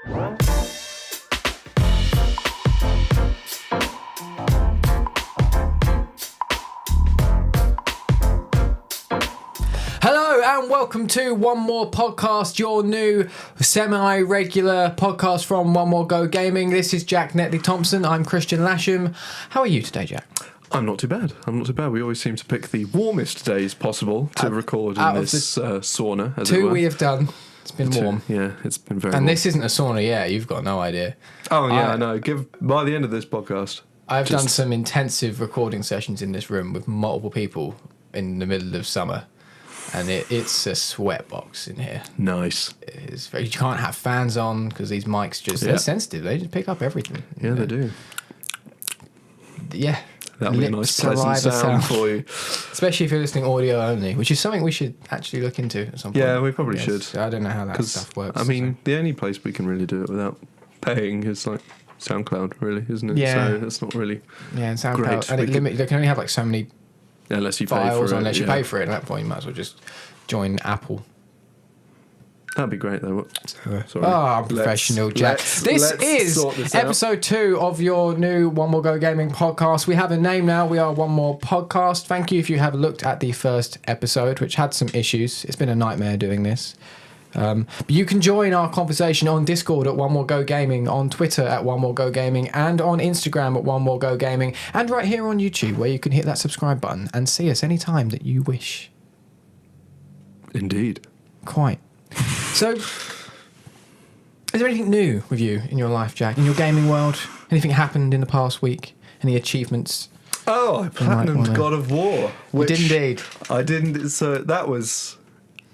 Hello and welcome to One More Podcast, your new semi-regular podcast from One More Go Gaming. This is Jack Netley-Thompson. I'm Christian Lasham. How are you today, Jack? I'm not too bad. We always seem to pick the warmest days possible to record in this sauna, as it were. Two we have done. It's been warm. Yeah, it's been very warm. And this isn't a sauna yet. You've got no idea. Oh, yeah, I know. By the end of this podcast... I've done some intensive recording sessions in this room with multiple people in the middle of summer. And it's a sweat box in here. Nice. You can't have fans on because these mics they're sensitive. They just pick up everything. Yeah, they do. Yeah. That'll be a nice pleasant sound for you. Especially if you're listening audio only, which is something we should actually look into at some point. Yeah, we probably should. I don't know how that stuff works. I mean, the only place we can really do it without paying is like SoundCloud, really, isn't it? Yeah. So it's not really and SoundCloud. great. And they can only have like so many unless you files pay for it. Unless you pay for it. At that point, you might as well just join Apple. That'd be great, though. Sorry. I'm professional, Jack. This is episode 2 of your new One More Go Gaming podcast. We have a name now. We are One More Podcast. Thank you if you have looked at the first episode, which had some issues. It's been a nightmare doing this. But you can join our conversation on Discord at One More Go Gaming, on Twitter at One More Go Gaming, and on Instagram at One More Go Gaming, and right here on YouTube, where you can hit that subscribe button and see us anytime that you wish. Indeed. Quite. So, is there anything new with you in your life, Jack? In your gaming world? Anything happened in the past week? Any achievements? Oh, I platinumed God of War. You did indeed. I didn't. So that was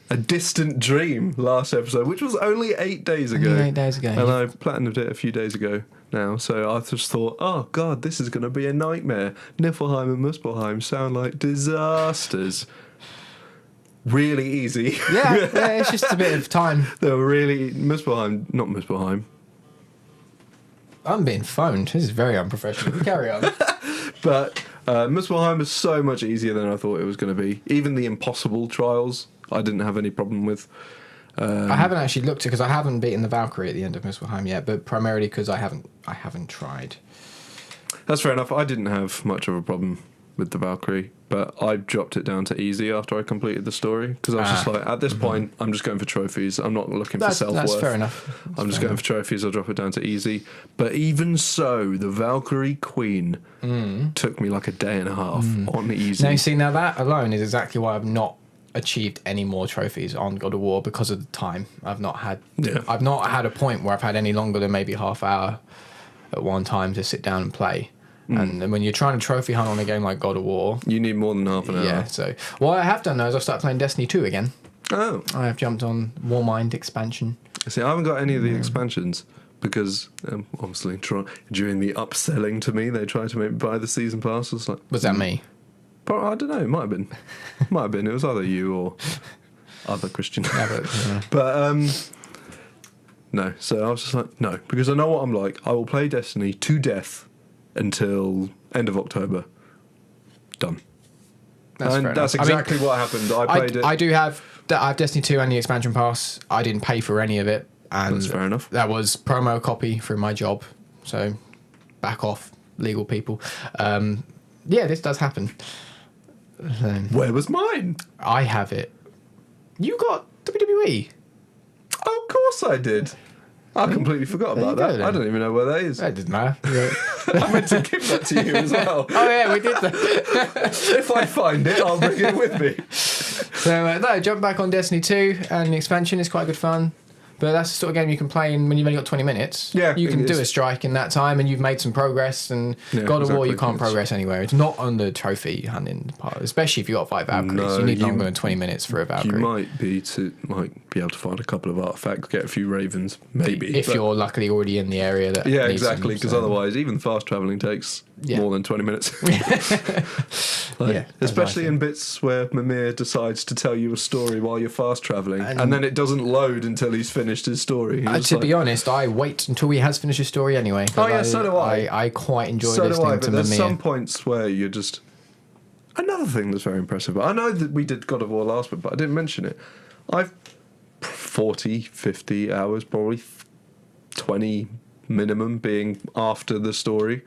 a distant dream last episode, which was only 8 days ago. Only 8 days ago. And I platinumed it a few days ago now. So I just thought, oh, God, this is going to be a nightmare. Niflheim and Muspelheim sound like disasters. Really easy. Yeah, it's just a bit of time. They were really... not Muspelheim. I'm being phoned. This is very unprofessional. Carry on. But Muspelheim was so much easier than I thought it was going to be. Even the impossible trials, I didn't have any problem with. I haven't actually looked at because I haven't beaten the Valkyrie at the end of Muspelheim yet, but primarily because I haven't tried. That's fair enough. I didn't have much of a problem with the Valkyrie, but I dropped it down to easy after I completed the story because I was just like, at this point, I'm just going for trophies. I'm not looking for self-worth. That's fair enough. I'm just going for trophies. I'll drop it down to easy. But even so, the Valkyrie Queen took me like a day and a half on easy. Now, you see, now that alone is exactly why I've not achieved any more trophies on God of War because of the time. I've not had a point where I've had any longer than maybe half hour at one time to sit down and play. And when you're trying to trophy hunt on a game like God of War... You need more than half an hour. Yeah, so... What I have done, though, is I've started playing Destiny 2 again. Oh. I have jumped on Warmind expansion. See, I haven't got any of the expansions because, obviously, during the upselling to me, they tried to make me buy the season pass. Was that me? But I don't know. It might have been. It was either you or other Christian. But no. So I was just like, no. Because I know what I'm like. I will play Destiny to death until end of October. Done. That's exactly what happened. I played it. I have Destiny 2 and the expansion pass. I didn't pay for any of it. And that's fair enough. That was promo copy through my job. So back off, legal people. Yeah, this does happen. Where was mine? I have it. You got WWE? Oh, of course I did. I completely forgot about that. I don't even know where that is. That didn't matter. I meant to give that to you as well. Oh, yeah, we did that. If I find it, I'll bring it with me. So, jump back on Destiny 2, and the expansion is quite good fun. But that's the sort of game you can play when you've only got 20 minutes. Yeah, you can do a strike in that time, and you've made some progress. And God of War, you can't progress anywhere. It's not on the trophy hunting part, especially if you've got 5 Valkyries. No, you need longer than 20 minutes for a Valkyrie. You might be able to find a couple of artifacts, get a few ravens, maybe. If you're luckily already in the area that yeah, exactly, because otherwise, even fast travelling takes more than 20 minutes. Especially in bits where Mimir decides to tell you a story while you're fast travelling, and then it doesn't load until he's finished his story. To be honest, I wait until he has finished his story anyway. Oh yeah, so do I. I quite enjoy listening to Mimir. There's some points where you're just... Another thing that's very impressive, I know that we did God of War last week, but I didn't mention it. I've 40, 50 hours, probably 20 minimum being after the story.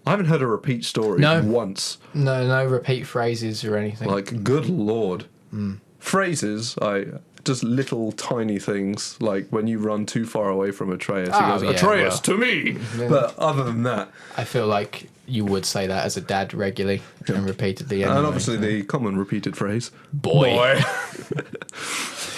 I haven't heard a repeat story once. No repeat phrases or anything. Like, good lord. Phrases, just little tiny things, like when you run too far away from Atreus, he goes, Atreus, to me! But other than that... I feel like you would say that as a dad regularly and repeatedly. Anyway, and obviously the common repeated phrase, Boy.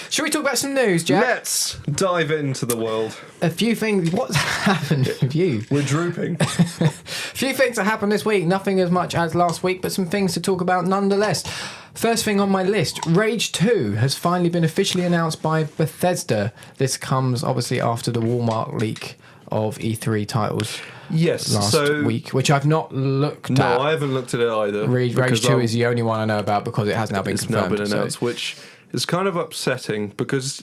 Shall we talk about some news, Jack? Let's dive into the world. A few things. What's happened with you? We're drooping. A few things that happened this week. Nothing as much as last week, but some things to talk about nonetheless. First thing on my list, Rage 2 has finally been officially announced by Bethesda. This comes obviously after the Walmart leak of E3 titles. Yes, last week, which I've not looked at. No, I haven't looked at it either. Rage 2 is the only one I know about because it has now been confirmed. It's now been announced, which is kind of upsetting because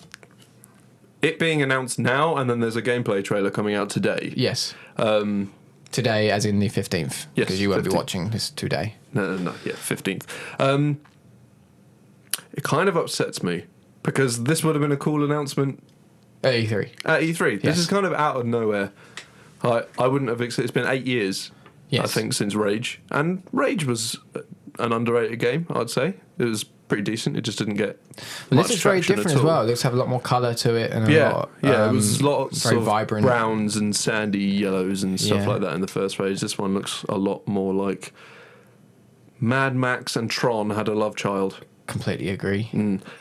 it being announced now and then there's a gameplay trailer coming out today. Yes. Today, as in the 15th. Yes, because you won't be watching this today. No, yeah, 15th. It kind of upsets me because this would have been a cool announcement at E3. Yes. This is kind of out of nowhere. I wouldn't have expected. It's been 8 years, I think, since Rage. And Rage was an underrated game, I'd say. It was pretty decent. It just didn't get much this is very different as well. It looks to have a lot more colour to it. And it was lots very of vibrant browns and sandy yellows and stuff like that in the first Rage. This one looks a lot more like Mad Max and Tron had a love child. Completely agree.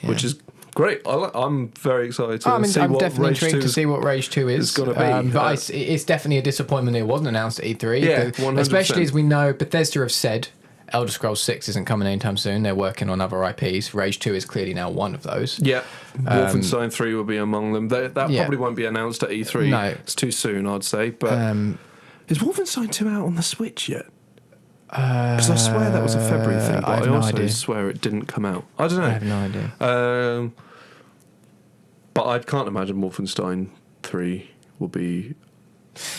Which is great. I'm very excited to see I'm what definitely Rage 2 intrigued to see what Rage 2 is going to be. but it's definitely a disappointment it wasn't announced at E3. Yeah, 100%. Especially as we know Bethesda have said Elder Scrolls 6 isn't coming anytime soon. They're working on other IPs. Rage 2 is clearly now one of those. Yeah. Wolfenstein 3 will be among them. That probably won't be announced at E3. No. It's too soon, I'd say. But is Wolfenstein 2 out on the Switch yet? Because I swear that was a February thing, but I also swear it didn't come out. I don't know. I have no idea. But I can't imagine Wolfenstein 3 will be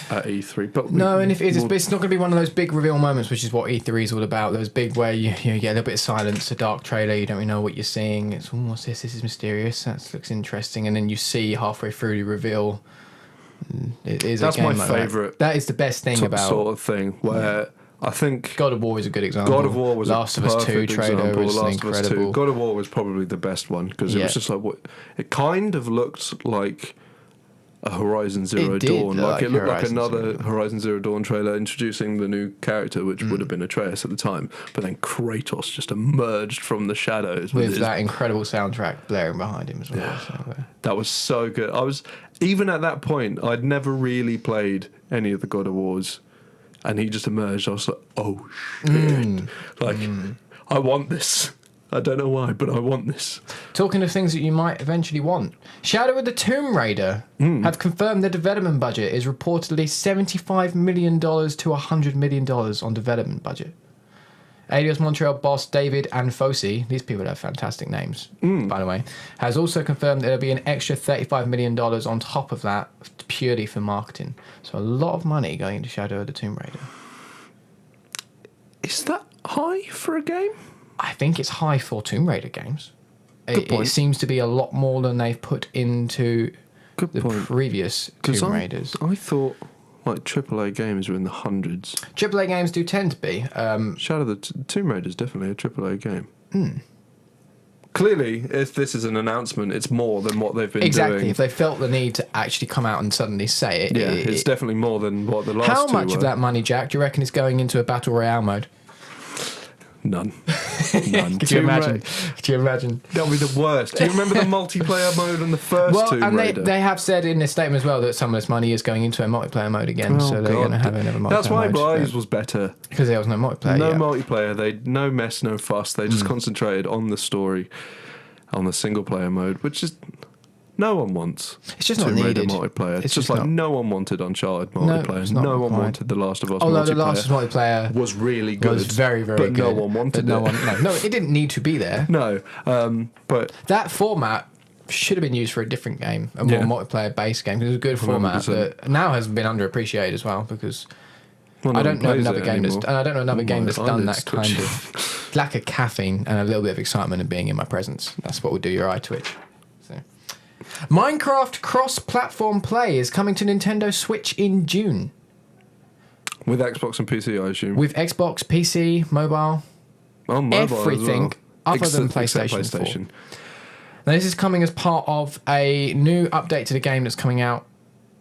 at E3. But it's not going to be one of those big reveal moments, which is what E3 is all about. Those big where you get a little bit of silence, a dark trailer, you don't really know what you're seeing. It's, what's this? This is mysterious. That looks interesting. And then you see halfway through the reveal. That's my favourite. That is the best thing about sort of thing where. I think God of War is a good example. God of War was Last of Us 2 trailer was incredible. God of War was probably the best one because it was just like it kind of looked like a Horizon Zero Dawn. It looked like another Horizon Zero Dawn trailer introducing the new character, which would have been Atreus at the time. But then Kratos just emerged from the shadows with that incredible soundtrack blaring behind him as well. Yeah. So, that was so good. Even at that point, I'd never really played any of the God of Wars. And he just emerged. I was like, oh, shit. I want this. I don't know why, but I want this. Talking of things that you might eventually want. Shadow of the Tomb Raider have confirmed their development budget is reportedly $75 million to $100 million on development budget. Eidos Montreal boss David Anfosi, these people have fantastic names, by the way, has also confirmed that there'll be an extra $35 million on top of that purely for marketing. So a lot of money going into Shadow of the Tomb Raider. Is that high for a game? I think it's high for Tomb Raider games. It seems to be a lot more than they've put into previous Tomb Raiders. I thought like AAA games were in the hundreds. AAA games do tend to be. Shadow of the Tomb Raider is definitely a AAA game. Clearly, if this is an announcement, it's more than what they've been doing. Exactly. If they felt the need to actually come out and suddenly say it. It's definitely more than what the last two were. How much of that money, Jack, do you reckon is going into a Battle Royale mode? None. Could you imagine? That would be the worst. Do you remember the multiplayer mode on the first Tomb Raider? They have said in their statement as well that some of this money is going into a multiplayer mode again, so they're going to have another multiplayer mode. That's why Rise was better. Because there was no multiplayer. No multiplayer. No mess, no fuss. They just concentrated on the story, on the single player mode, which is... No one wants it's just not needed. Multiplayer. It's just like no one wanted Uncharted multiplayer. No one wanted The Last of Us multiplayer. Although The Last of Us multiplayer was really good. Was very, very good. But no one wanted it. No, it didn't need to be there. No. But that format should have been used for a different game, a more multiplayer-based game. Because it was a good format 100%. That now has been underappreciated as well because I don't know another game that's done that kind of lack of caffeine and a little bit of excitement of being in my presence. That's what would do your eye twitch. Minecraft cross-platform play is coming to Nintendo Switch in June. With Xbox and PC, I assume. With Xbox, PC, mobile. Oh, mobile everything as well. other than PlayStation 4. Now, this is coming as part of a new update to the game that's coming out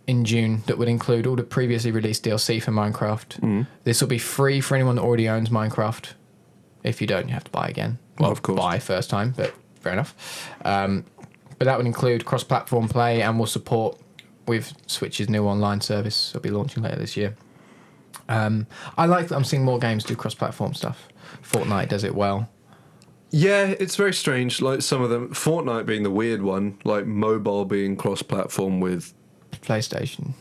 in June that would include all the previously released DLC for Minecraft. This will be free for anyone that already owns Minecraft. If you don't, you have to buy again. Well, of course. Buy first time, but fair enough. But that would include cross-platform play and will support with Switch's new online service. It'll be launching later this year. I like that I'm seeing more games do cross-platform stuff. Fortnite does it well. Yeah, it's very strange. Like some of them, Fortnite being the weird one, like mobile being cross-platform with PlayStation.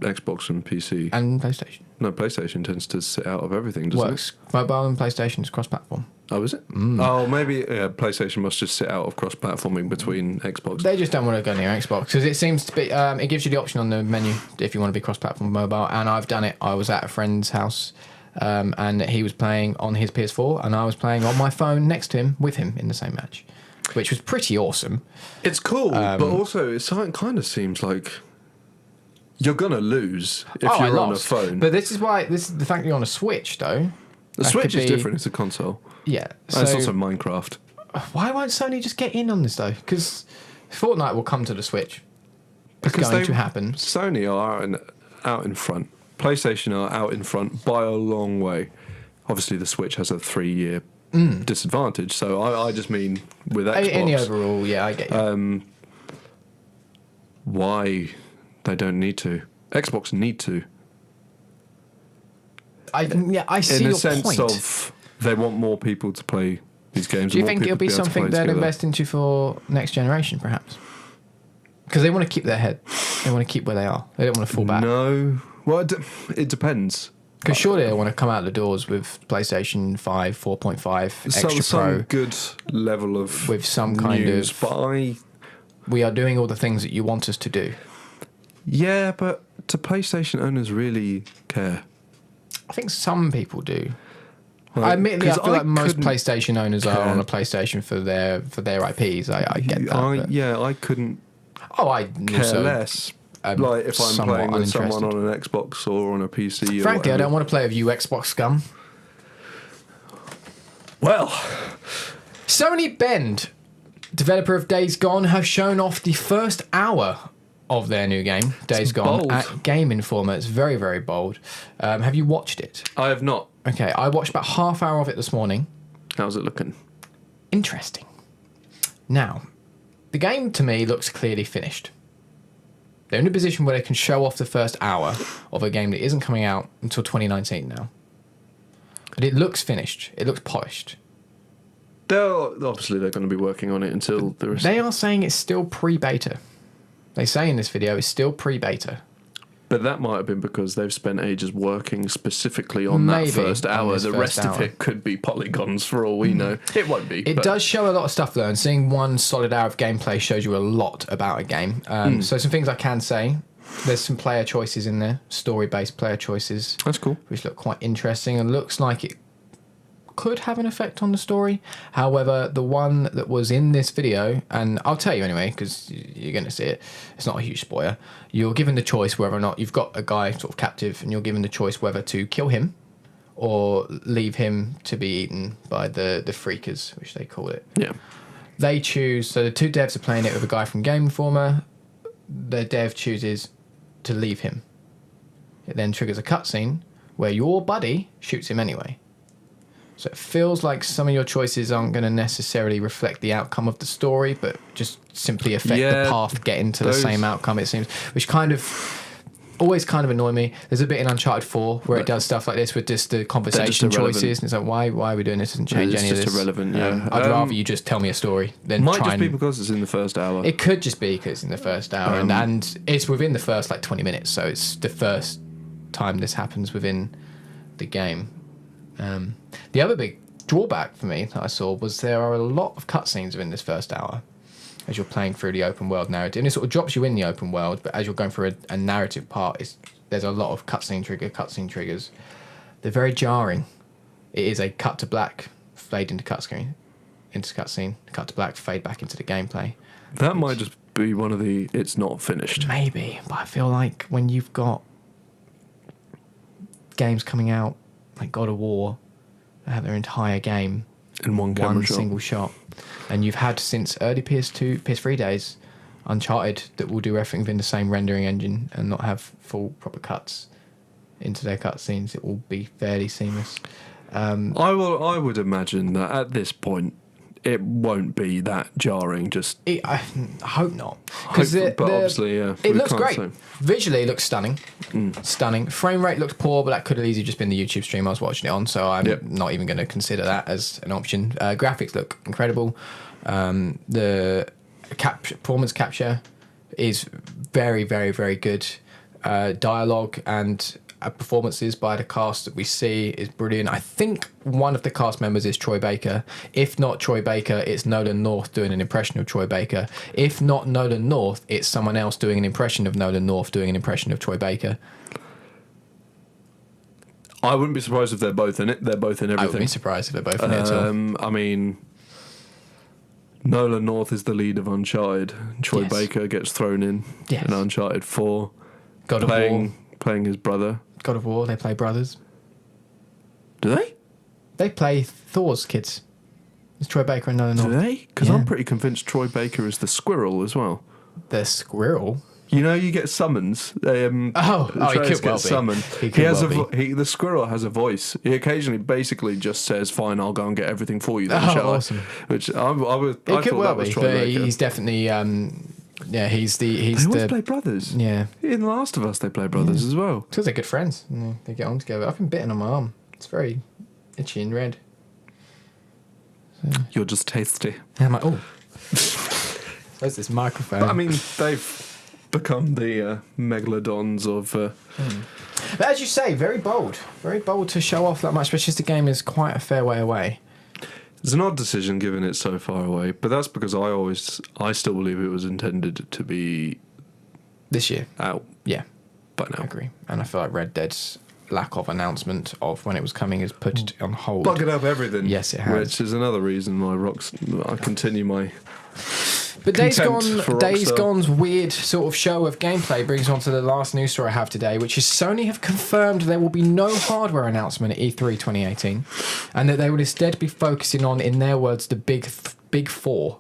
Xbox and PC. And PlayStation. No, PlayStation tends to sit out of everything, doesn't Works. Mobile and PlayStation is cross-platform. Oh, is it? Oh, maybe PlayStation must just sit out of cross-platforming between Xbox. They just don't want to go near Xbox because it seems to be. It gives you the option on the menu if you want to be cross-platform mobile, and I've done it. I was at a friend's house, and he was playing on his PS4, and I was playing on my phone next to him with him in the same match, which was pretty awesome. It's cool, but also it kind of seems like you're gonna lose if you're on a phone. But this is the fact that you're on a Switch, though. The Switch is different. It's a console. Yeah. And it's also Minecraft. Why won't Sony just get in on this, though? Because Fortnite will come to the Switch. It's Because going to happen. Sony are out in front. PlayStation are out in front by a long way. Obviously, the Switch has a 3-year disadvantage. So I just mean with Xbox. In the overall, yeah, I get you. Why they don't need to? Xbox need to. I see your point. In the sense of they want more people to play these games. Do you think it'll be something they'll invest into for next generation, perhaps? Because they want to keep their head. They want to keep where they are. They don't want to fall back. No. Well, it depends. Because surely they want to come out the doors with PlayStation 5, 4.5, Extra some Pro. good level of with some kind news, of... But we are doing all the things that you want us to do. Yeah, but do PlayStation owners really care? I think some people do. Like, Admittedly, I feel like most PlayStation owners are on a PlayStation for their IPs. I get that. I couldn't I care also, less. Like if I'm playing with someone on an Xbox or on a PC. Frankly, I don't want to play with you, Xbox scum. Well, Sony Bend, developer of Days Gone, have shown off the first hour of their new game, Days Gone, bold. at Game Informer. It's very, very bold. Have you watched it? I have not. Okay, I watched about half hour of it this morning. How's it looking? Interesting. Now, the game to me looks clearly finished. They're in a position where they can show off the first hour of a game that isn't coming out until 2019 now. But it looks finished. It looks polished. They're going to be working on it until there is. They are saying it's still pre-beta. They say in this video it's still pre-beta. But that might have been because they've spent ages working specifically on that first hour. The rest of it could be polygons for all we know. It won't be. It does show a lot of stuff though, and seeing one solid hour of gameplay shows you a lot about a game. So some things I can say. There's some player choices in there, story-based player choices. That's cool. Which look quite interesting and looks like it could have an effect on the story. However, the one that was in this video, and I'll tell you anyway because you're going to see it, it's not a huge spoiler. You're given the choice whether or not you've got a guy sort of captive and you're given the choice whether to kill him or leave him to be eaten by the freakers, which they call it. Yeah. They choose, so the two devs are playing it with a guy from Game Informer. The dev chooses to leave him. It then triggers a cutscene where your buddy shoots him anyway. So it feels like some of your choices aren't going to necessarily reflect the outcome of the story, but just simply affect the path getting to the same outcome, it seems, which always kind of annoy me. There's a bit in Uncharted 4 where it does stuff like this with just the conversation choices. And it's like, why are we doing this? It doesn't change any of this. It's just irrelevant, yeah. I'd rather you just tell me a story than might just be because it's in the first hour. It could just be because it's in the first hour. And it's within the first 20 minutes, so it's the first time this happens within the game. The other big drawback for me that I saw was there are a lot of cutscenes within this first hour as you're playing through the open world narrative. And it sort of drops you in the open world, but as you're going through a narrative part, there's a lot of cutscene triggers. They're very jarring. It is a cut to black, fade into cutscene, cut to black, fade back into the gameplay. That might just be one of the it's not finished. Maybe, but I feel like when you've got games coming out like God of War that have their entire game in one single shot, and you've had since early PS3 days Uncharted that will do everything within the same rendering engine and not have full proper cuts into their cutscenes, it will be fairly seamless. I would imagine that at this point it won't be that jarring. I hope not, but obviously, yeah, it looks great. Visually, it looks stunning. Stunning. Frame rate looks poor, but that could have easily just been the YouTube stream I was watching it on. So I'm not even going to consider that as an option. Graphics look incredible. The performance capture is very, very, very good. Dialogue and performances by the cast that we see is brilliant. I think one of the cast members is Troy Baker. If not Troy Baker, it's Nolan North doing an impression of Troy Baker. If not Nolan North, it's someone else doing an impression of Nolan North doing an impression of Troy Baker. I wouldn't be surprised if they're both in it. They're both in everything. I wouldn't be surprised if they're both in it at all. I mean, Nolan North is the lead of Uncharted. Troy Baker gets thrown in Uncharted 4. God of War. Playing his brother. God of War, they play brothers. Do they? They play Thor's kids. It's Troy Baker and Nolan North. Do they? Because I'm pretty convinced Troy Baker is the squirrel as well. The squirrel? You know, you get summons. He could well be. Summoned. The squirrel has a voice. He occasionally basically just says, "Fine, I'll go and get everything for you." Then, awesome. Which I could well be. But he's definitely. He's they always play brothers. Yeah. In The Last of Us, they play brothers as well. Because they're good friends. They get on together. I've been bitten on my arm. It's very itchy and red. So. You're just tasty. I'm like, where's this microphone? But, I mean, they've become the megalodons of... But as you say, very bold. Very bold to show off that much, but it's just the game is quite a fair way away. It's an odd decision given it's so far away, but that's because I still believe it was intended to be... This year? Out. Yeah. By now. I agree. And I feel like Red Dead's lack of announcement of when it was coming has put it on hold. Buggered up everything. Yes, it has. Which is another reason why I continue my... But Days Gone's weird sort of show of gameplay brings on to the last news story I have today, which is Sony have confirmed there will be no hardware announcement at E3 2018, and that they will instead be focusing on, in their words, the big four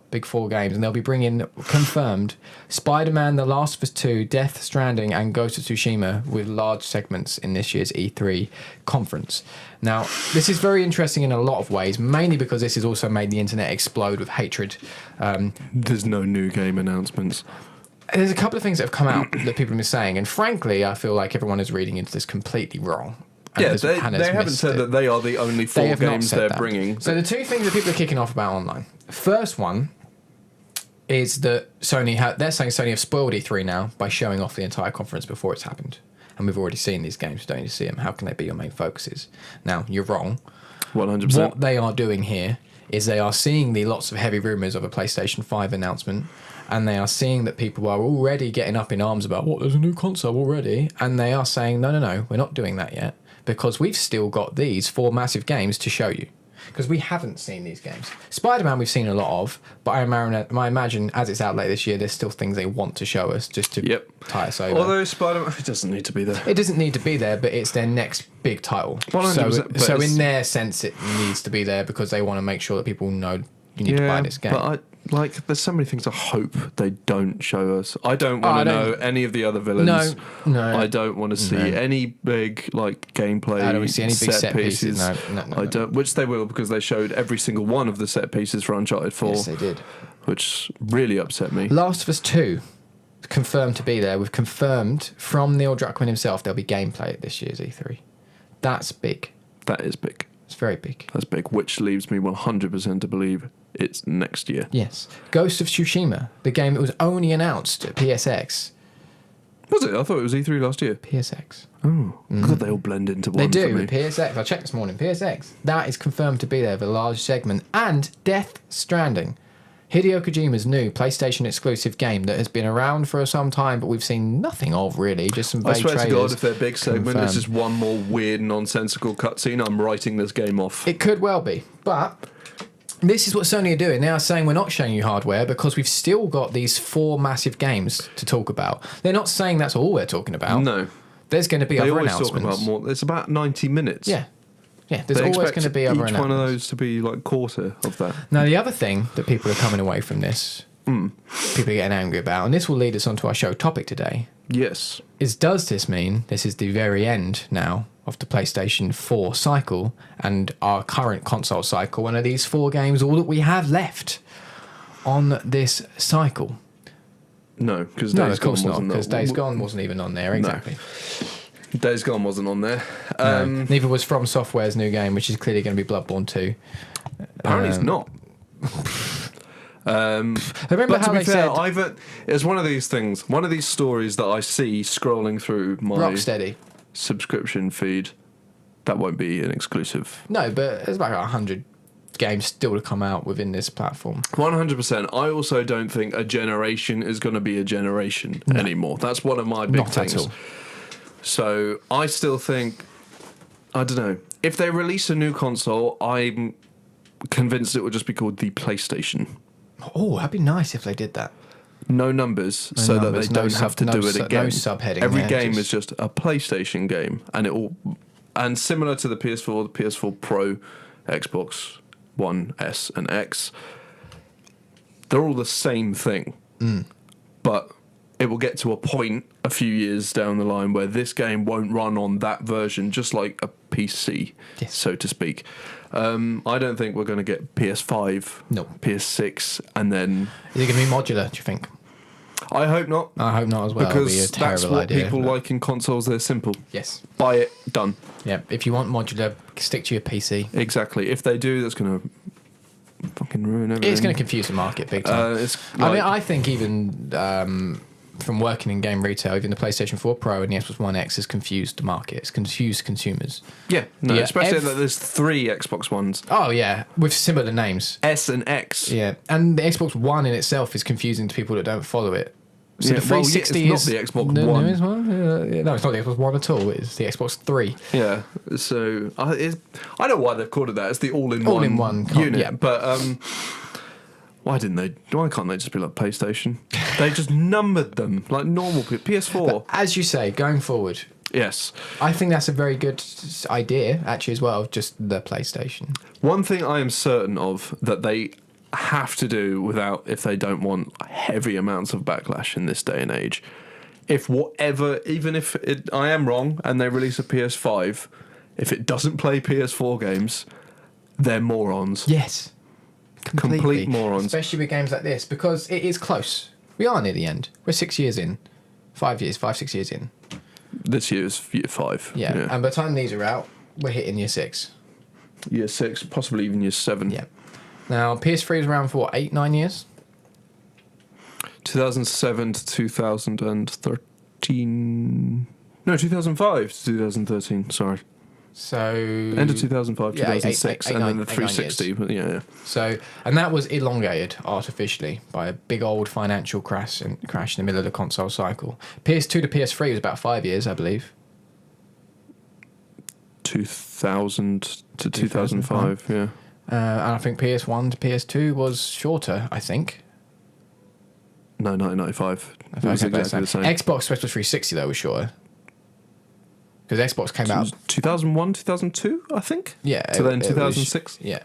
games, and they'll be bringing confirmed Spider-Man, The Last of Us 2, Death Stranding, and Ghost of Tsushima with large segments in this year's E3 conference. Now, this is very interesting in a lot of ways, mainly because this has also made the internet explode with hatred. There's no new game announcements. There's a couple of things that have come out that people have been saying, and frankly, I feel like everyone is reading into this completely wrong. Yeah, they haven't said that they are the only four games they're bringing. So the two things that people are kicking off about online. First one is that they're saying Sony have spoiled E3 now by showing off the entire conference before it's happened. And we've already seen these games, don't need to see them. How can they be your main focuses? Now, you're wrong. 100%. What they are doing here is they are seeing the lots of heavy rumours of a PlayStation 5 announcement, and they are seeing that people are already getting up in arms about, there's a new console already, and they are saying, no, we're not doing that yet, because we've still got these 4 massive games to show you. Because we haven't seen these games. Spider-Man we've seen a lot of, but I imagine as it's out later this year, there's still things they want to show us just to tie us over. Although Spider-Man, it doesn't need to be there. It doesn't need to be there, but it's their next big title. 100%, so in their sense, it needs to be there because they want to make sure that people know you need to buy this game. But there's so many things I hope they don't show us. I don't want to know any of the other villains. No. I don't want to see any big gameplay. I don't see any big set pieces. No. I don't. Which they will, because they showed every single one of the set pieces for Uncharted 4. Yes, they did. Which really upset me. Last of Us 2 confirmed to be there. We've confirmed from Neil Druckmann himself there'll be gameplay at this year's E3. That's big. That is big. It's very big. That's big, which leaves me 100% to believe it's next year. Yes. Ghost of Tsushima, the game that was only announced at PSX. Was it? I thought it was E3 last year. PSX. Oh. God, they all blend into one. They do, for me. PSX. I checked this morning. PSX. That is confirmed to be there for a large segment. And Death Stranding. Hideo Kojima's new PlayStation exclusive game that has been around for some time, but we've seen nothing of, really. Just some vague trailers. I swear to God, if their big segment is just one more weird, nonsensical cutscene, I'm writing this game off. It could well be. But This is what Sony are doing. They are saying we're not showing you hardware because we've still got these 4 massive games to talk about. They're not saying that's all we're talking about. No. There's going to be other announcements. Talk about more. It's about 90 minutes. Yeah. Yeah, there's always going to be other announcements. Each one of those to be like quarter of that. Now, the other thing that people are coming away from this, people are getting angry about, and this will lead us on to our show topic today. Yes. Does this mean this is the very end now of the PlayStation 4 cycle and our current console cycle? And are these 4 games all that we have left on this cycle? No, because Days Gone wasn't on there. Because Days Gone wasn't even on there, exactly. No. Days Gone wasn't on there. No, neither was From Software's new game, which is clearly going to be Bloodborne 2. Apparently it's not. Remember but how to be they fair, said... it's one of these things, one of these stories that I see scrolling through my Rocksteady subscription feed. That won't be an exclusive. No, but there's about 100 games still to come out within this platform. 100%. I also don't think a generation is going to be a generation anymore. That's one of my big things. Not at all. So I still think, I don't know, if they release a new console, I'm convinced it would just be called the PlayStation. Oh, that'd be nice if they did that. No numbers, that they don't have to do it again. No subheading. Every game is just a PlayStation game, and similar to the PS4, the PS4 Pro, Xbox One S and X, they're all the same thing. But it will get to a point a few years down the line where this game won't run on that version, just like a PC, so to speak. I don't think we're going to get PS5, PS6, and then... Is it going to be modular, do you think? I hope not. I hope not as well. Because that's what people like in consoles. They're simple. Yes. Buy it, done. Yeah, if you want modular, stick to your PC. Exactly. If they do, that's going to fucking ruin everything. It's going to confuse the market big time. I think even... from working in game retail, even the PlayStation 4 Pro and the Xbox One X has confused the market. It's confused consumers. Yeah, especially that there's 3 Xbox Ones. Oh, yeah, with similar names. S and X. Yeah, and the Xbox One in itself is confusing to people that don't follow it. So the 360 it's not the Xbox One. No, it's no, it's not the Xbox One at all. It's the Xbox 3. Yeah, so I don't know why they've called it that. It's the all-in-one unit. Yeah. But... why can't they just be like PlayStation? They just numbered them like normal PS4. But as you say, going forward, yes, I think that's a very good idea actually as well. Just the PlayStation. One thing I am certain of that they have to do if they don't want heavy amounts of backlash in this day and age. Even if I am wrong and they release a PS5, if it doesn't play PS4 games, they're morons. Yes. Complete morons. Especially with games like this, because it is close. We are near the end. We're 6 years in. 6 years in. This year is year 5. Yeah, and by the time these are out, we're hitting year 6. Year 6, possibly even year 7. Yeah. Now, PS3 is around for what, 8-9 years? 2007 to 2013... No, 2005 to 2013, sorry. So end of 2005, 2006, and then the 360. But yeah. So, and that was elongated artificially by a big old financial crash in the middle of the console cycle. PS2 to PS3 was about 5 years, I believe. 2000 to 2005, yeah. And I think PS1 to PS2 was shorter, I think. No, 1995. It was exactly the same. Xbox Special 360 though was shorter. Because Xbox came out 2001, 2002, I think. Yeah. So then 2006. Yeah.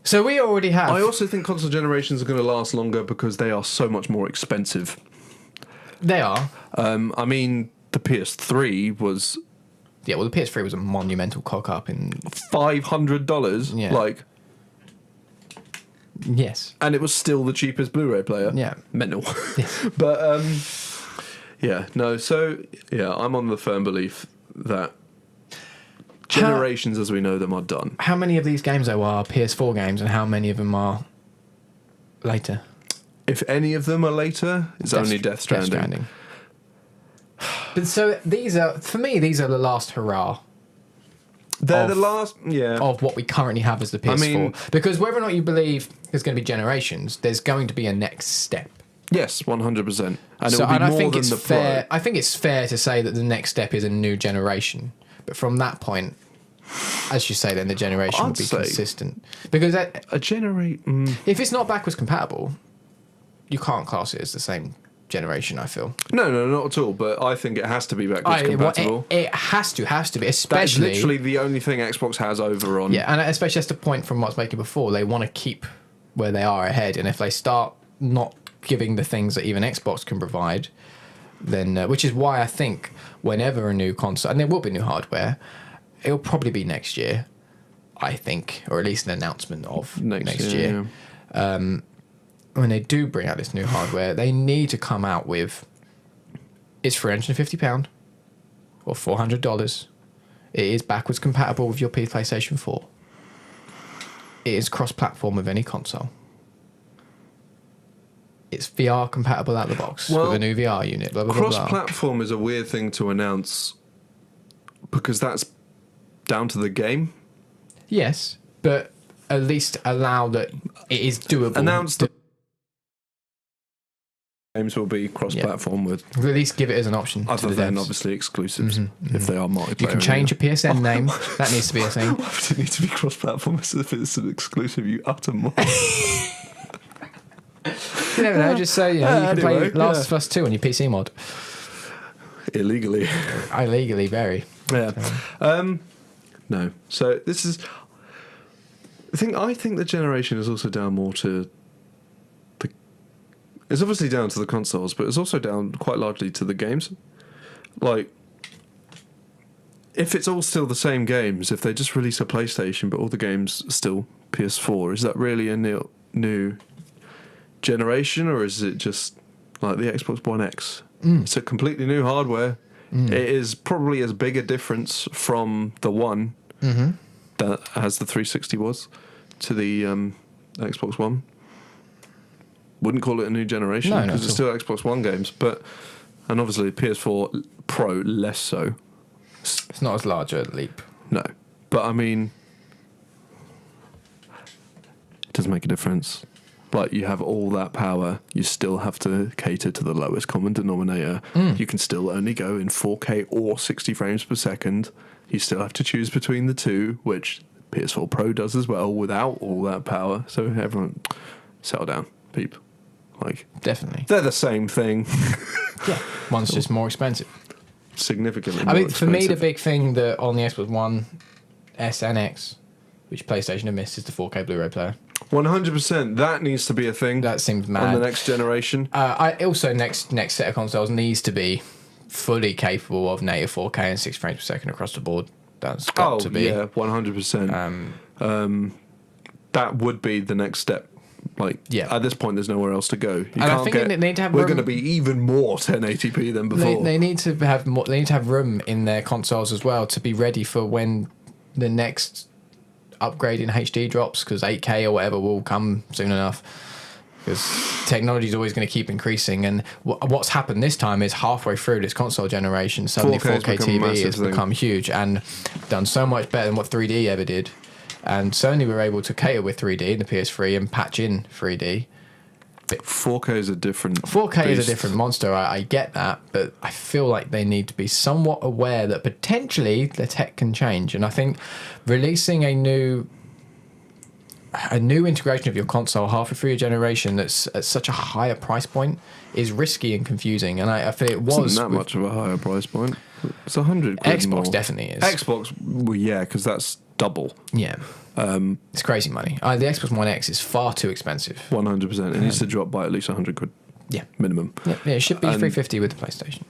So we already have. I also think console generations are going to last longer because they are so much more expensive. They are. I mean, the PS3 was. Yeah, well, the PS3 was a monumental cock up in $500. Yeah. Like. Yes. And it was still the cheapest Blu-ray player. Yeah. Mental. Yes. But yeah, no. So yeah, I'm on the firm belief that generations as we know them are done. How many of these games though are PS4 games, and how many of them are later? If any of them are later, it's only Death Stranding. But so these are, for me, these are the last hurrah. They're the last, of what we currently have as the PS4. I mean, because whether or not you believe there's going to be generations, there's going to be a next step. Yes, 100%. And I think it's fair. I think it's fair to say that the next step is a new generation. But from that point, as you say, then the generation would be consistent. Because if it's not backwards compatible, you can't class it as the same generation, I feel. No, not at all. But I think it has to be backwards compatible. It has to be, especially. That's literally the only thing Xbox has over on. Yeah, and especially that's the point from what's making before. They want to keep where they are ahead, and if they start not giving the things that even Xbox can provide, then which is why I think whenever a new console, and there will be new hardware, it'll probably be next year, I think, or at least an announcement of next year. Yeah. When they do bring out this new hardware, they need to come out with it's £350 or $400. It is backwards compatible with your PlayStation 4. It is cross-platform with any console. It's VR compatible out the box with a new VR unit. Blah, blah, cross-platform is a weird thing to announce because that's down to the game. Yes, but at least allow that it is doable. Announce the games will be cross-platform with. At least give it as an option. Other than obviously exclusives, if they are multiplayer. You can change your PSN name. That needs to be a thing. Why would it need to be cross-platform if it's an exclusive? You utter moron. You never know. Just say you can play Last of Us 2 on your PC mod. Illegally. Illegally, very. Yeah. No. So this is. I think the generation is also down more to. It's obviously down to the consoles, but it's also down quite largely to the games. Like, if it's all still the same games, if they just release a PlayStation, but all the games are still PS4, is that really a new generation, or is it just like the Xbox One X? It's a completely new hardware. It is probably as big a difference from the one that as the 360 was to the Xbox One. Wouldn't call it a new generation because it's still Xbox One games, and obviously PS4 Pro less so. It's not as large a leap. No, but I mean, it does make a difference. Like, you have all that power, you still have to cater to the lowest common denominator. You can still only go in 4K or 60 frames per second. You still have to choose between the two, which PS4 Pro does as well without all that power. So everyone, settle down, peep. Like, definitely, they're the same thing. Yeah, one's just more expensive. Significantly more expensive. For me, the big thing that on the Xbox One S and X, which PlayStation have missed, is the 4K Blu-ray player. 100%. That needs to be a thing. That seems mad. On the next generation. I also next set of consoles needs to be fully capable of native 4K and 60 frames per second across the board. That's got to be. Yeah, 100%. That would be the next step. Like, at this point, there's nowhere else to go. I think they need to have. We're going to be even more 1080p than before. They need to have more. They need to have room in their consoles as well to be ready for when the next upgrade in HD drops, because 8K or whatever will come soon enough. Because technology is always going to keep increasing, and what's happened this time is halfway through this console generation, suddenly 4K TV has become huge and done so much better than what 3D ever did. And Sony were able to cater with 3D in the PS3 and patch in 3D. But 4K is a different 4K is a different monster. I get that, but I feel like they need to be somewhat aware that potentially the tech can change. And I think releasing a new integration of your console halfway through your generation that's at such a higher price point is risky and confusing. And I feel it was not that much of a higher price point. It's 100 quid Xbox more. Definitely is. Xbox, well, yeah, because that's double. Yeah. It's crazy money. The Xbox One X is far too expensive. 100%. It needs to drop by at least 100 quid. Yeah. Minimum. Yeah, it should be 350 with the PlayStation.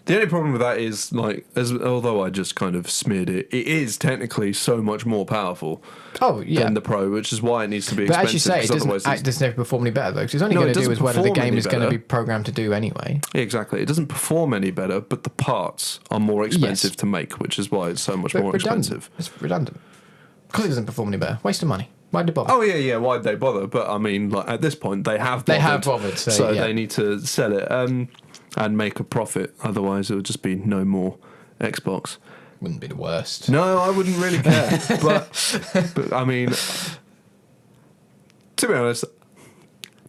The only problem with that is, like, although I just kind of smeared it, it is technically so much more powerful than the Pro, which is why it needs to be expensive. But as you say, it doesn't never perform any better, though, because it's only going to do is whether the game is going to be programmed to do anyway. Exactly. It doesn't perform any better, but the parts are more expensive to make, which is why it's so much more expensive. It's redundant. Because it doesn't perform any better. Waste of money. Why'd they bother? Oh, yeah, why'd they bother? But, I mean, like, at this point, they have bothered. So they need to sell it. And make a profit, otherwise it would just be no more Xbox. Wouldn't be the worst. No, I wouldn't really care. but I mean, to be honest,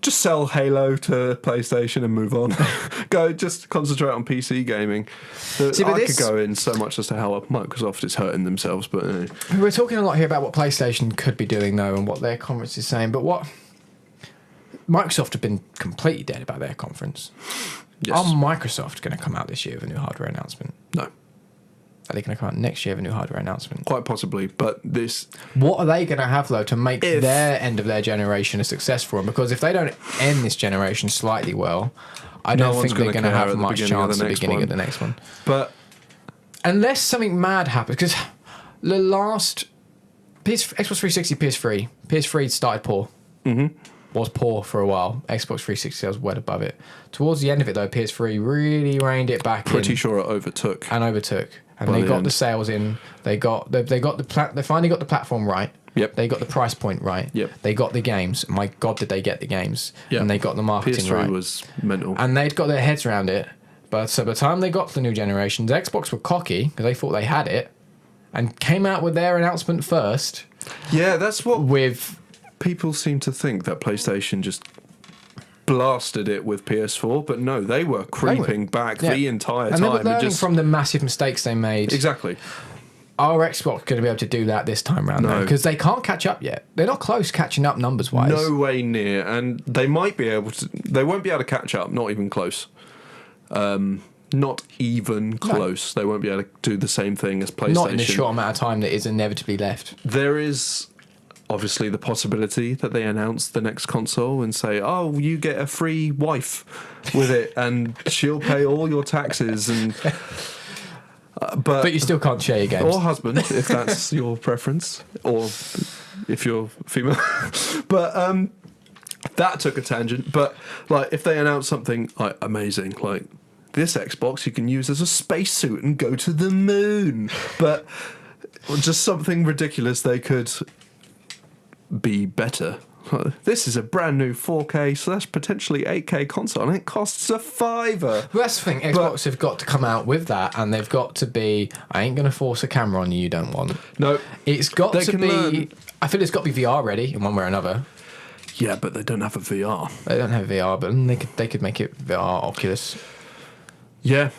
just sell Halo to PlayStation and move on. Go, just concentrate on PC gaming. Could go in so much as to how Microsoft is hurting themselves, but we're talking a lot here about what PlayStation could be doing though, and what their conference is saying. But what Microsoft have been completely dead about their conference. Yes. Are Microsoft going to come out this year with a new hardware announcement? No. Are they going to come out next year with a new hardware announcement? Quite possibly, but this... What are they going to have, though, to make their end of their generation a success for them? Because if they don't end this generation slightly well, I don't think they're going to have much chance at the beginning of the next one. But unless something mad happens, because the last Xbox 360, PS3 started poor. Mm-hmm. Was poor for a while. Xbox 360 was well above it. Towards the end of it, though, PS3 really reined it back. Pretty sure it overtook. And they got the sales in. They finally got the platform right. Yep. They got the price point right. Yep. They got the games. My God, did they get the games? Yep. And they got the marketing PS3 right. was mental. And they'd got their heads around it. But so by the time they got to the new generation, Xbox were cocky because they thought they had it, and came out with their announcement first. Yeah, that's what with. People seem to think that PlayStation just blasted it with PS4, but no, they were creeping back the entire time. And they were learning from the massive mistakes they made. Exactly. Are Xbox going to be able to do that this time around? No. Because they can't catch up yet. They're not close catching up numbers-wise. No way near. And they might be able to... They won't be able to catch up, not even close. Not even close. No. They won't be able to do the same thing as PlayStation. Not in the short amount of time that is inevitably left. There is... obviously the possibility that they announce the next console and say, oh, you get a free wife with it and she'll pay all your taxes and but you still can't share your games. Or husband, if that's your preference, or if you're female. But that took a tangent. But like, if they announce something like amazing, like this Xbox you can use as a spacesuit and go to the moon, but just something ridiculous, they could be better. This is a brand new 4K / potentially 8K console and it costs a $5. Well, that's the thing. Xbox have got to come out with that, and they've got to be, I ain't going to force a camera on you don't want. No. It's got to be, I feel it's got to be VR ready in one way or another. Yeah, but they don't have a VR. They don't have VR, but they could make it VR Oculus. Yeah.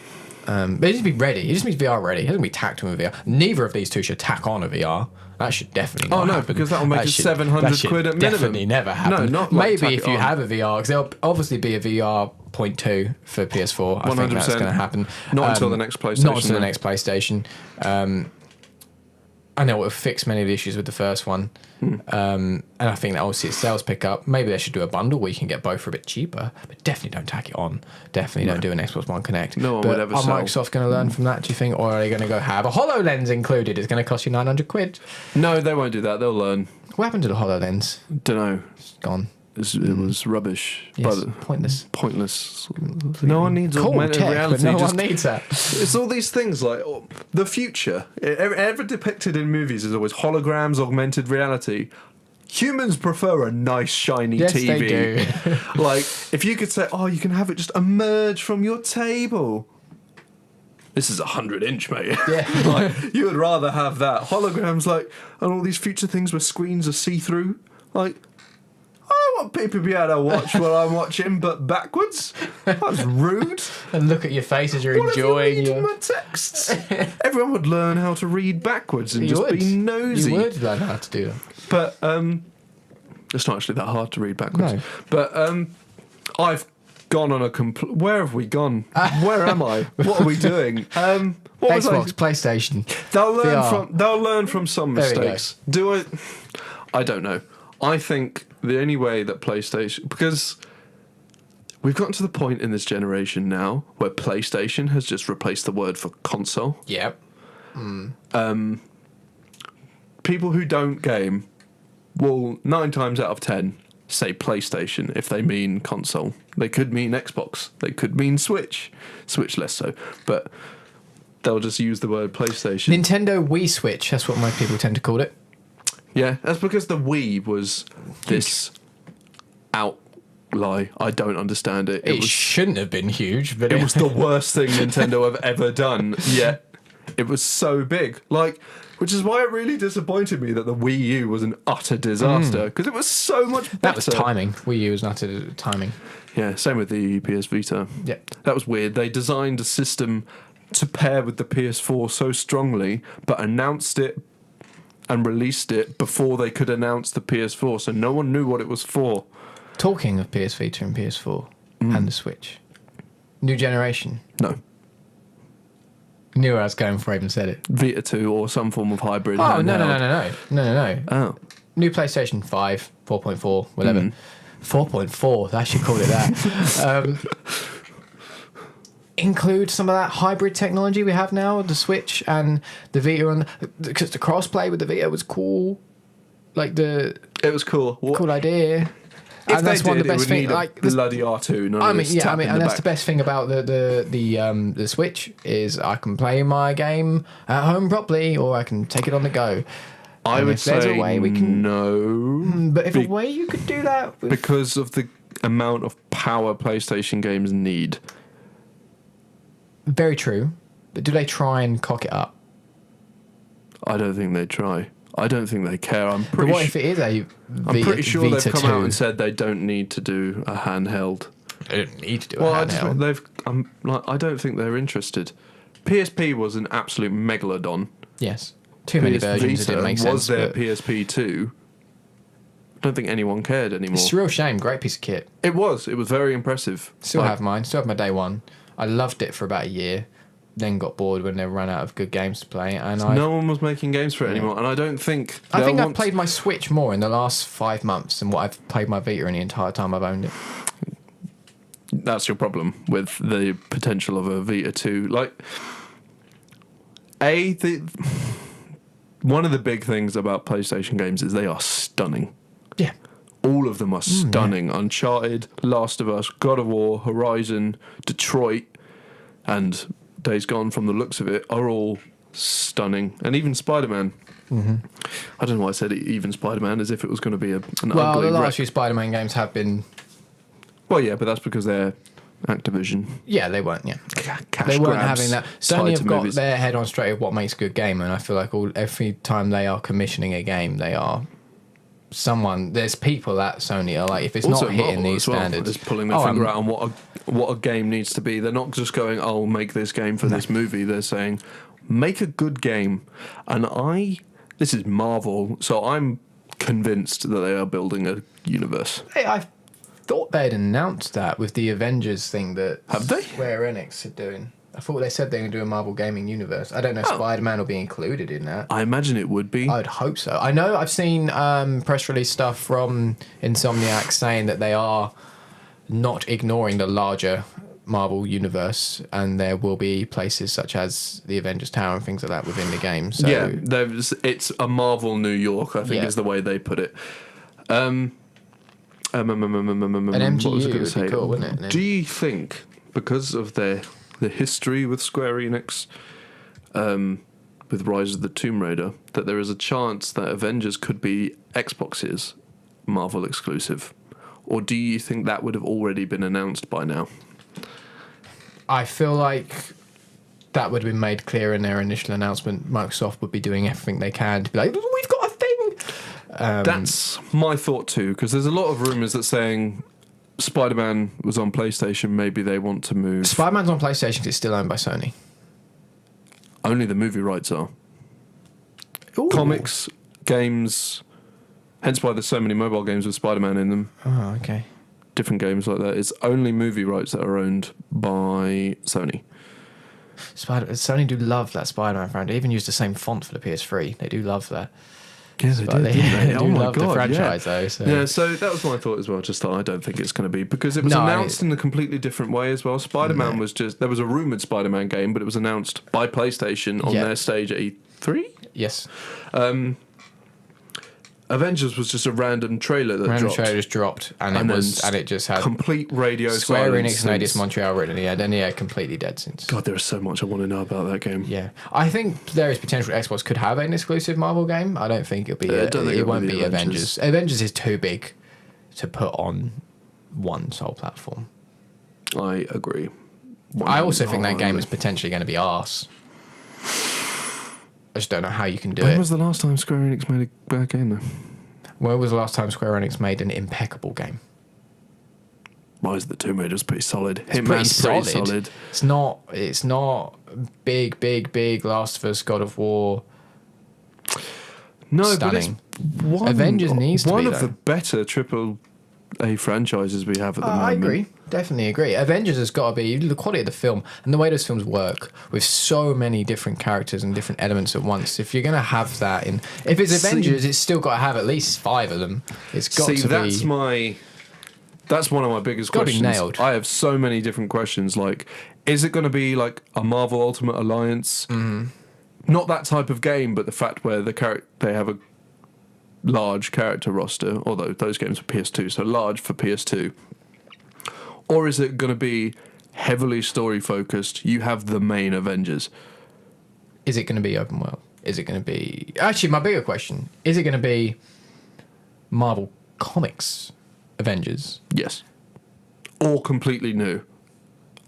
But it just be ready. It just means VR ready. It doesn't be tacked on a VR. Neither of these two should tack on a VR. That should definitely not happen. Because that will make it 700 quid at minimum. Definitely never happen. No, not like maybe if you have a VR, because there'll obviously be a VR 0.2 for PS4. I 100%. Think that's going to happen. Not until the next PlayStation. Not until the next PlayStation. I know it will fix many of the issues with the first one. And I think that obviously its sales pick up. Maybe they should do a bundle where you can get both for a bit cheaper, but definitely don't tack it on. Definitely don't do an Xbox One Connect. No one would ever sell. Are Microsoft going to learn from that, do you think? Or are they going to go have a HoloLens included? It's going to cost you 900 quid. No, they won't do that. They'll learn. What happened to the HoloLens? Don't know. It's gone. It was rubbish. Yes, pointless. Pointless. No one needs augmented reality. But no one needs that. It's all these things like the future. Ever depicted in movies is always holograms, augmented reality. Humans prefer a nice shiny TV. They do. Like, if you could say, oh, you can have it just emerge from your table. This is 100-inch, mate. Yeah. Like, you would rather have that. Holograms, like, and all these future things where screens are see-through. Like, I want people to be able to watch what I'm watching, but backwards. That's rude. And look at your face as you're enjoying your my texts. Everyone would learn how to read backwards and be nosy. You would learn how to do that. But it's not actually that hard to read backwards. No. But I've gone on a where have we gone? Where am I? What are we doing? Xbox, PlayStation. They'll learn from some mistakes. I don't know. I think the only way that PlayStation, because we've gotten to the point in this generation now where PlayStation has just replaced the word for console. Yep. People who don't game will 9 times out of 10 say PlayStation if they mean console. They could mean Xbox. They could mean Switch. Switch less so, but they'll just use the word PlayStation. Nintendo Wii Switch. That's what most people tend to call it. Yeah, that's because the Wii was this outlie. I don't understand it. It shouldn't have been huge, but it was the worst thing Nintendo have ever done. Yet It was so big. Like, which is why it really disappointed me that the Wii U was an utter disaster, because it was so much better. That was timing. Wii U was an utter timing. Yeah, same with the PS Vita. Yeah. That was weird. They designed a system to pair with the PS4 so strongly, but announced it and released it before they could announce the PS4, so no one knew what it was for. Talking of PS Vita and PS4 and the Switch, new generation. No. Knew where I was going before I even said it. Vita 2 or some form of hybrid. Oh, no. Oh. New PlayStation 5, 4.4, whatever. 4.4, they should call it that. Include some of that hybrid technology we have now, the Switch and the Vita, because the cross-play with the Vita was cool. It was cool. Cool idea. If and that's one of the best things. Like bloody R2. And that's the best thing about the Switch is I can play my game at home properly, or I can take it on the go. I would say a way we can, no. But if a way you could do that, because of the amount of power PlayStation games need. Very true. But do they try and cock it up? I don't think they try. I don't think they care. I'm pretty. But what if it is a I'm pretty sure Vita they've come 2? out and said they don't need to do a handheld. They don't need to do a handheld. I don't think they're interested. PSP was an absolute megalodon. Yes. Too many versions. It didn't make sense. Was there PSP 2? I don't think anyone cared anymore. It's a real shame. Great piece of kit. It was. It was very impressive. Still have mine. Still have my day one. I loved it for about a year. Then got bored when they ran out of good games to play, and no one was making games for it anymore. And I don't think I've played my Switch more in the last 5 months than what I've played my Vita in the entire time I've owned it. That's your problem with the potential of a Vita 2. Like, one of the big things about PlayStation games is they are stunning. Yeah. All of them are stunning. Yeah. Uncharted, Last of Us, God of War, Horizon, Detroit, and Days Gone, from the looks of it, are all stunning. And even Spider-Man. Mm-hmm. I don't know why I said even Spider-Man, as if it was going to be an ugly Well, the last few Spider-Man games have been... Well, yeah, but that's because they're Activision. Yeah, they weren't, yeah. Cash they weren't grabs, having that. Sony have got their head on straight of what makes a good game, and I feel like every time they are commissioning a game, they are... There's people at Sony are like, if it's also not hitting these standards, just pulling their finger out on what a game needs to be. They're not just going, "Oh, make this game for this movie." They're saying, "Make a good game." And this is Marvel, so I'm convinced that they are building a universe. Hey, I thought they'd announced that with the Avengers thing that have they? Square Enix are doing. I thought they said they were going to do a Marvel gaming universe. I don't know if Spider-Man will be included in that. I imagine it would be. I'd hope so. I know I've seen press release stuff from Insomniac saying that they are not ignoring the larger Marvel universe, and there will be places such as the Avengers Tower and things like that within the game. So yeah, it's a Marvel New York, I think is the way they put it. An MGU would be cool, wouldn't it? Do you think, because of the history with Square Enix, with Rise of the Tomb Raider, that there is a chance that Avengers could be Xbox's Marvel exclusive? Or do you think that would have already been announced by now? I feel like that would have been made clear in their initial announcement. Microsoft would be doing everything they can to be like, we've got a thing! That's my thought too, because there's a lot of rumours that saying... Spider-Man was on PlayStation, maybe they want to move... Spider-Man's on PlayStation because it's still owned by Sony. Only the movie rights are. Ooh. Comics, games, hence why there's so many mobile games with Spider-Man in them. Oh, okay. Different games like that. It's only movie rights that are owned by Sony. Sony do love that Spider-Man franchise. They even use the same font for the PS3. They do love that. Yeah, they did. They do love the franchise, though. So. Yeah, so that was my thought as well. Just that I don't think it's going to be, because it was announced in a completely different way as well. Spider-Man was just... There was a rumoured Spider-Man game, but it was announced by PlayStation on their stage at E3? Yes. Avengers was just a random trailer that dropped. Trailer just dropped, and it just had complete radio Square Enix and Eidos Montreal written. Yeah, then completely dead since. God, there is so much I want to know about that game. Yeah, I think there is potential Xbox could have an exclusive Marvel game. I don't think it'll be. It won't be Avengers. Avengers is too big to put on one sole platform. I agree. I also think that game is potentially going to be arse. I just don't know how you can do When it. was the last time Square Enix made a bad game, though? When was the last time Square Enix made an impeccable game? Rise of the Tomb Raider's pretty solid. It's Hitman's pretty solid. It's not big Last of Us, God of War. No, Stunning. but it's Avengers needs to be, one of though. the better AAA franchises we have at the moment. I agree. Definitely agree. Avengers has got to be the quality of the film and the way those films work with so many different characters and different elements at once. If you're going to have that in, if it's Avengers, it's still got to have at least 5 of them. It's got to be. That's one of my biggest questions. Be nailed. I have so many different questions. Like, is it going to be like a Marvel Ultimate Alliance? Mm-hmm. Not that type of game, but the fact where they have a large character roster, although those games are PS2, so large for PS2. Or is it going to be heavily story focused? You have the main Avengers. Is it going to be open world? Is it going to be... Actually, my bigger question, is it going to be Marvel Comics Avengers? Yes. Or completely new.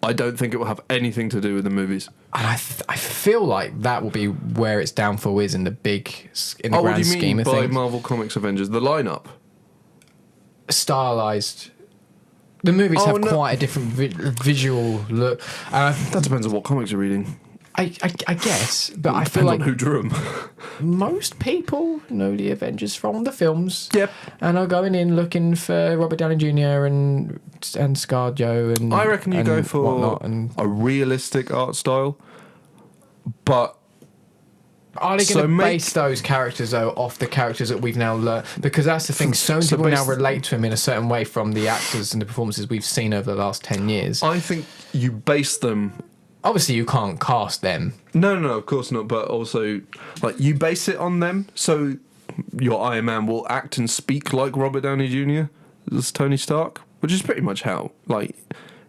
I don't think it will have anything to do with the movies. And I feel like that will be where its downfall is in the grand scheme of things. What do you mean by Marvel Comics Avengers? The lineup? Stylized. The movies have quite a different visual look. That depends on what comics you're reading. I guess, but I Depends feel like on who drew them. most people know the Avengers from the films. Yep. And are going in looking for Robert Downey Jr. and ScarJo and I reckon you go for a realistic art style, but are they going to base those characters though off the characters that we've now learned? Because that's the thing. So many people now relate to him in a certain way from the actors and the performances we've seen over the last 10 years. I think you base them. Obviously, you can't cast them. No, of course not. But also, like, you base it on them, so your Iron Man will act and speak like Robert Downey Jr. as Tony Stark, which is pretty much how, like,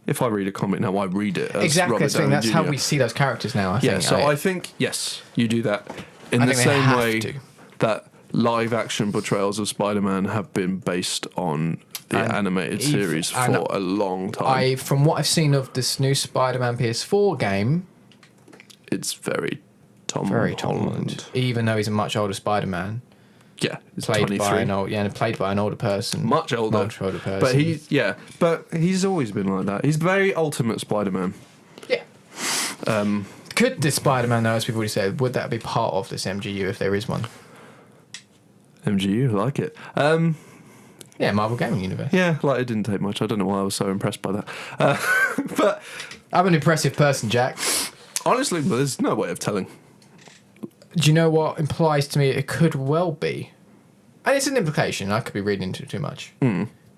if I read a comic now, I read it as exactly. Robert Downey That's Jr. how we see those characters now. I think. I think yes, you do that in the same way that live action portrayals of Spider-Man have been based on the animated series for a long time. From what I've seen of this new Spider-Man PS4 game, it's very Tom Holland. even though he's a much older Spider-Man. Yeah, it's played 23. played by an older person. Much older person. But he's always been like that. He's very Ultimate Spider-Man. Yeah. Could this Spider-Man, though, as we've already said, would that be part of this MGU if there is one? MGU, I like it. Yeah, Marvel Gaming Universe. Yeah, like it didn't take much. I don't know why I was so impressed by that. But I'm an impressive person, Jack. Honestly, there's no way of telling. Do you know what implies to me it could well be? And it's an implication. I could be reading into it too much.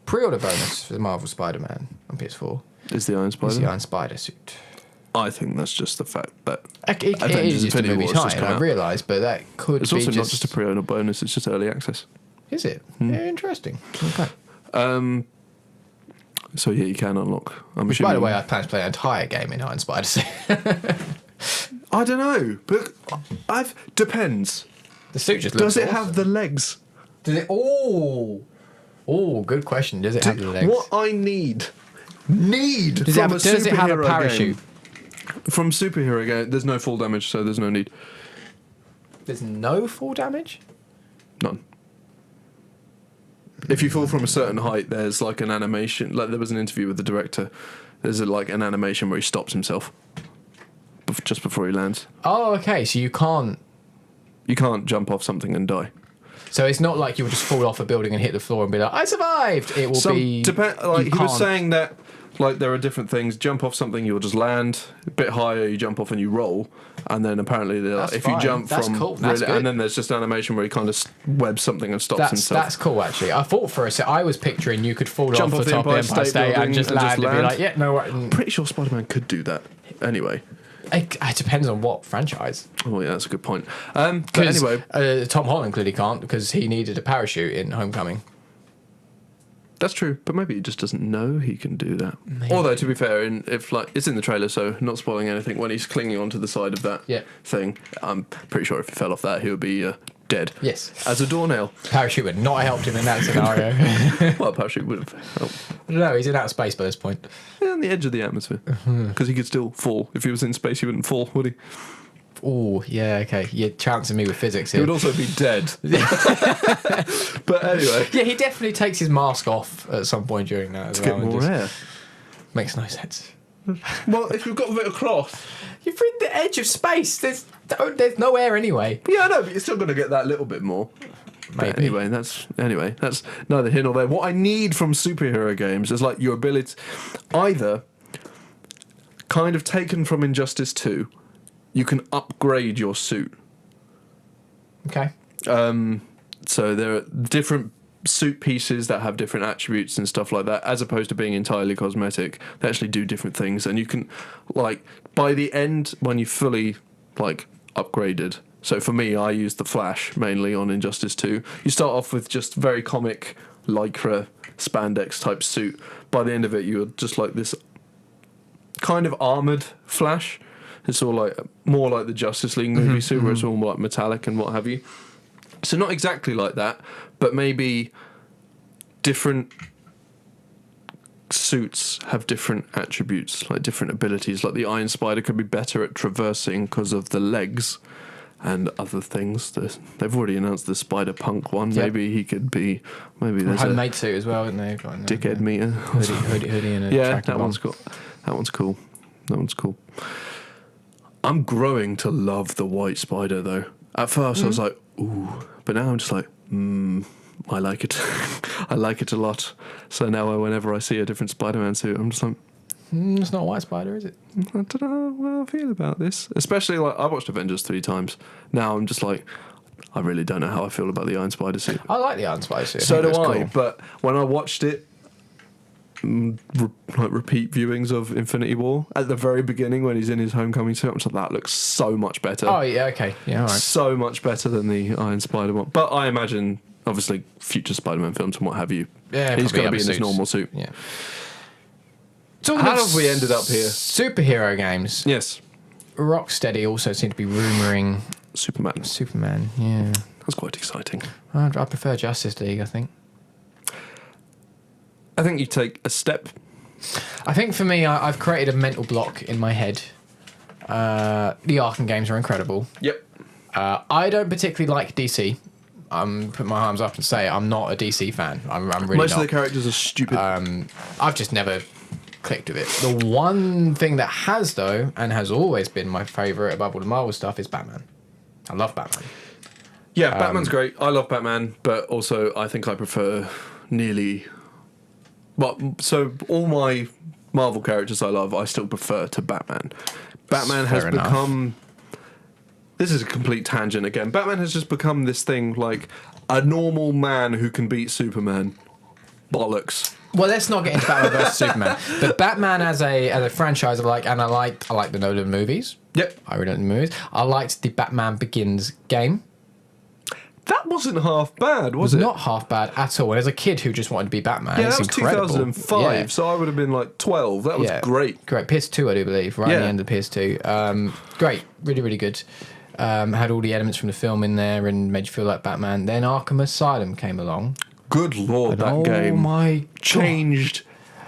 Pre-order bonus for the Marvel Spider-Man on PS4. Is the Iron Spider? Is the Iron Spider suit. I think that's just the fact that it is just a movie time, I realise, but that could it's be also not just a pre-order bonus, it's just early access. Is it? Yeah, interesting. Okay. So yeah, you can unlock. By the way, I plan to play an entire game in Iron Spider suit. I don't know, but depends. The suit just looks Does it have the legs? Does it? Oh, good question. Does it have the legs? What I need does it have a parachute? From superhero game, there's no full damage, so there's no need. There's no full damage? None. If you fall from a certain height, there's like an animation. Like there was an interview with the director. There's an animation where he stops himself just before he lands. Oh, okay. So you can't jump off something and die. So it's not like you would just fall off a building and hit the floor and be like, I survived. It will be. He was saying that. Like there are different things. Jump off something, you'll just land. A bit higher, you jump off and you roll. And then apparently, if you jump and then there's just an animation where he kind of webs something and stops himself. That's cool, actually. I thought for a second, I was picturing you could fall off the top of the Empire State and just land and be like, yeah, no. I'm pretty sure Spider-Man could do that. Anyway. It depends on what franchise. Oh yeah, that's a good point. But anyway, Tom Holland clearly can't because he needed a parachute in Homecoming. That's true, but maybe he just doesn't know he can do that. Maybe. Although, to be fair, it's in the trailer, so not spoiling anything. When he's clinging onto the side of that thing, I'm pretty sure if he fell off that, he would be dead. Yes, as a doornail. Parachute would not have helped him in that scenario. Well, a parachute would have helped. I don't know. He's in outer space by this point. Yeah, on the edge of the atmosphere, because he could still fall. If he was in space, he wouldn't fall, would he? Oh, yeah, okay. You're chancing me with physics here. He would also be dead. But anyway. Yeah, he definitely takes his mask off at some point during that as To get more air. Makes no sense. Well, if you've got a bit of cloth. You're in the edge of space. There's no air anyway. Yeah, I know, but you're still going to get that little bit more. Maybe. That's neither here nor there. What I need from superhero games is like your ability, either kind of taken from Injustice 2, you can upgrade your suit. Okay. So there are different suit pieces that have different attributes and stuff like that, as opposed to being entirely cosmetic. They actually do different things, and you can, like, by the end, when you fully, like, upgraded. So for me, I use the Flash mainly on Injustice 2. You start off with just very comic lycra spandex type suit. By the end of it, you're just like this kind of armoured Flash. It's all like more like the Justice League movie suit, where it's all like metallic and what have you. So not exactly like that, but maybe different suits have different attributes, like different abilities. Like the Iron Spider could be better at traversing because of the legs and other things. They've already announced the Spider Punk one. Yep. Maybe he could be. Maybe there's homemade suit as well, isn't there? Dickhead meter. Hoodie and a yeah, that one's cool. That one's cool. That one's cool. I'm growing to love the White Spider though. At first I was like, ooh, but now I'm just like, I like it. I like it a lot. So now whenever I see a different Spider-Man suit, I'm just like, it's not a White Spider, is it? I don't know how I feel about this. Especially, like, I watched Avengers 3 times. Now I'm just like, I really don't know how I feel about the Iron Spider suit. I like the Iron Spider suit. So do I, cool. But when I watched it, like repeat viewings of Infinity War at the very beginning when he's in his homecoming suit, I'm just like, that looks so much better. Oh yeah, okay, yeah, all right. So much better than the Iron Spider one. But I imagine, obviously, future Spider-Man films and what have you, he's going to be in his normal suit. Yeah. So how have we ended up here? Superhero games. Yes. Rocksteady also seem to be rumouring Superman. Yeah. That's quite exciting. I prefer Justice League, I think. I think you take a step. I think for me, I've created a mental block in my head. The Arkham games are incredible. Yep. I don't particularly like DC. I'm put my arms up and say I'm not a DC fan. I'm really Most not. of the characters are stupid. I've just never clicked with it. The one thing that has, though, and has always been my favourite above all the Marvel stuff is Batman. I love Batman. Yeah, Batman's great. I love Batman, but also I think I prefer nearly... Well, so all my Marvel characters I love, I still prefer to Batman. Batman has become... This is a complete tangent again. Batman has just become this thing, like a normal man who can beat Superman. Bollocks. Well, let's not get into Batman versus Superman. But Batman as a franchise, I like the Nolan movies. Yep. I really like the movies. I liked the Batman Begins game. That wasn't half bad, was it? Not half bad at all. And as a kid who just wanted to be Batman, yeah, it's that was incredible. 2005, so I would have been like 12. That was great. Great. PS2, I do believe, right at the end of PS2. Great. Really, really good. Had all the elements from the film in there and made you feel like Batman. Then Arkham Asylum came along. Good Lord, that game changed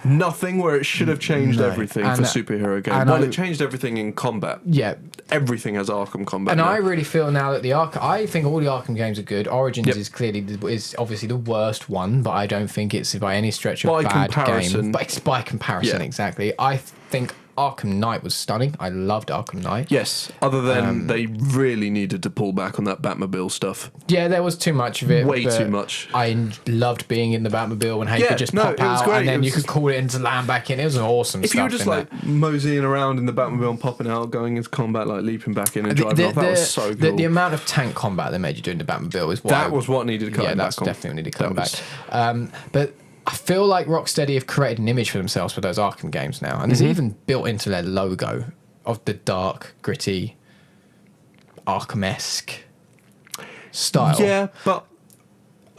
nothing where it should have changed everything for superhero games. Well, it changed everything in combat. Yeah. Everything has Arkham combat And now. I really feel now that I think all the Arkham games are good. Origins is obviously the worst one, but I don't think it's by any stretch a bad game. But it's by comparison, exactly. I think Arkham Knight was stunning. I loved Arkham Knight. Yes, other than they really needed to pull back on that Batmobile stuff. Yeah, there was too much of it. Way too much. I loved being in the Batmobile when you could just pop out and then you could call it into land back in. It was awesome stuff. If you were just like moseying around in the Batmobile and popping out, going into combat, like leaping back in and driving off, that was so cool. The amount of tank combat they made you do in the Batmobile was what needed to come back on. Yeah, that's definitely needed to come back. But I feel like Rocksteady have created an image for themselves for those Arkham games now. And it's even built into their logo of the dark, gritty, Arkham-esque style. Yeah, but...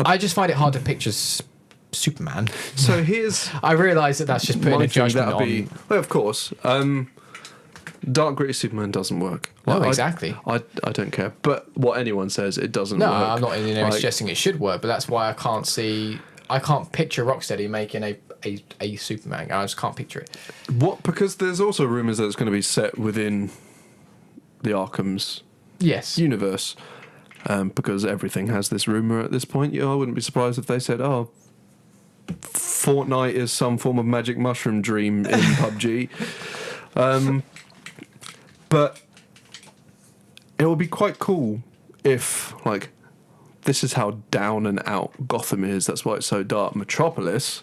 I just find it hard to picture Superman. So here's... I realise that's just putting a judgment on... Well, of course. Dark, gritty Superman doesn't work. No, exactly. I don't care. But what anyone says, it doesn't work. No, I'm not suggesting it should work, but that's why I can't picture Rocksteady making a Superman. I just can't picture it. What? Because there's also rumours that it's going to be set within the Arkham's yes universe, because everything has this rumor at this point. I wouldn't be surprised if they said, "Oh, Fortnite is some form of magic mushroom dream in PUBG." But it would be quite cool if, like, this is how down and out Gotham is. That's why it's so dark. Metropolis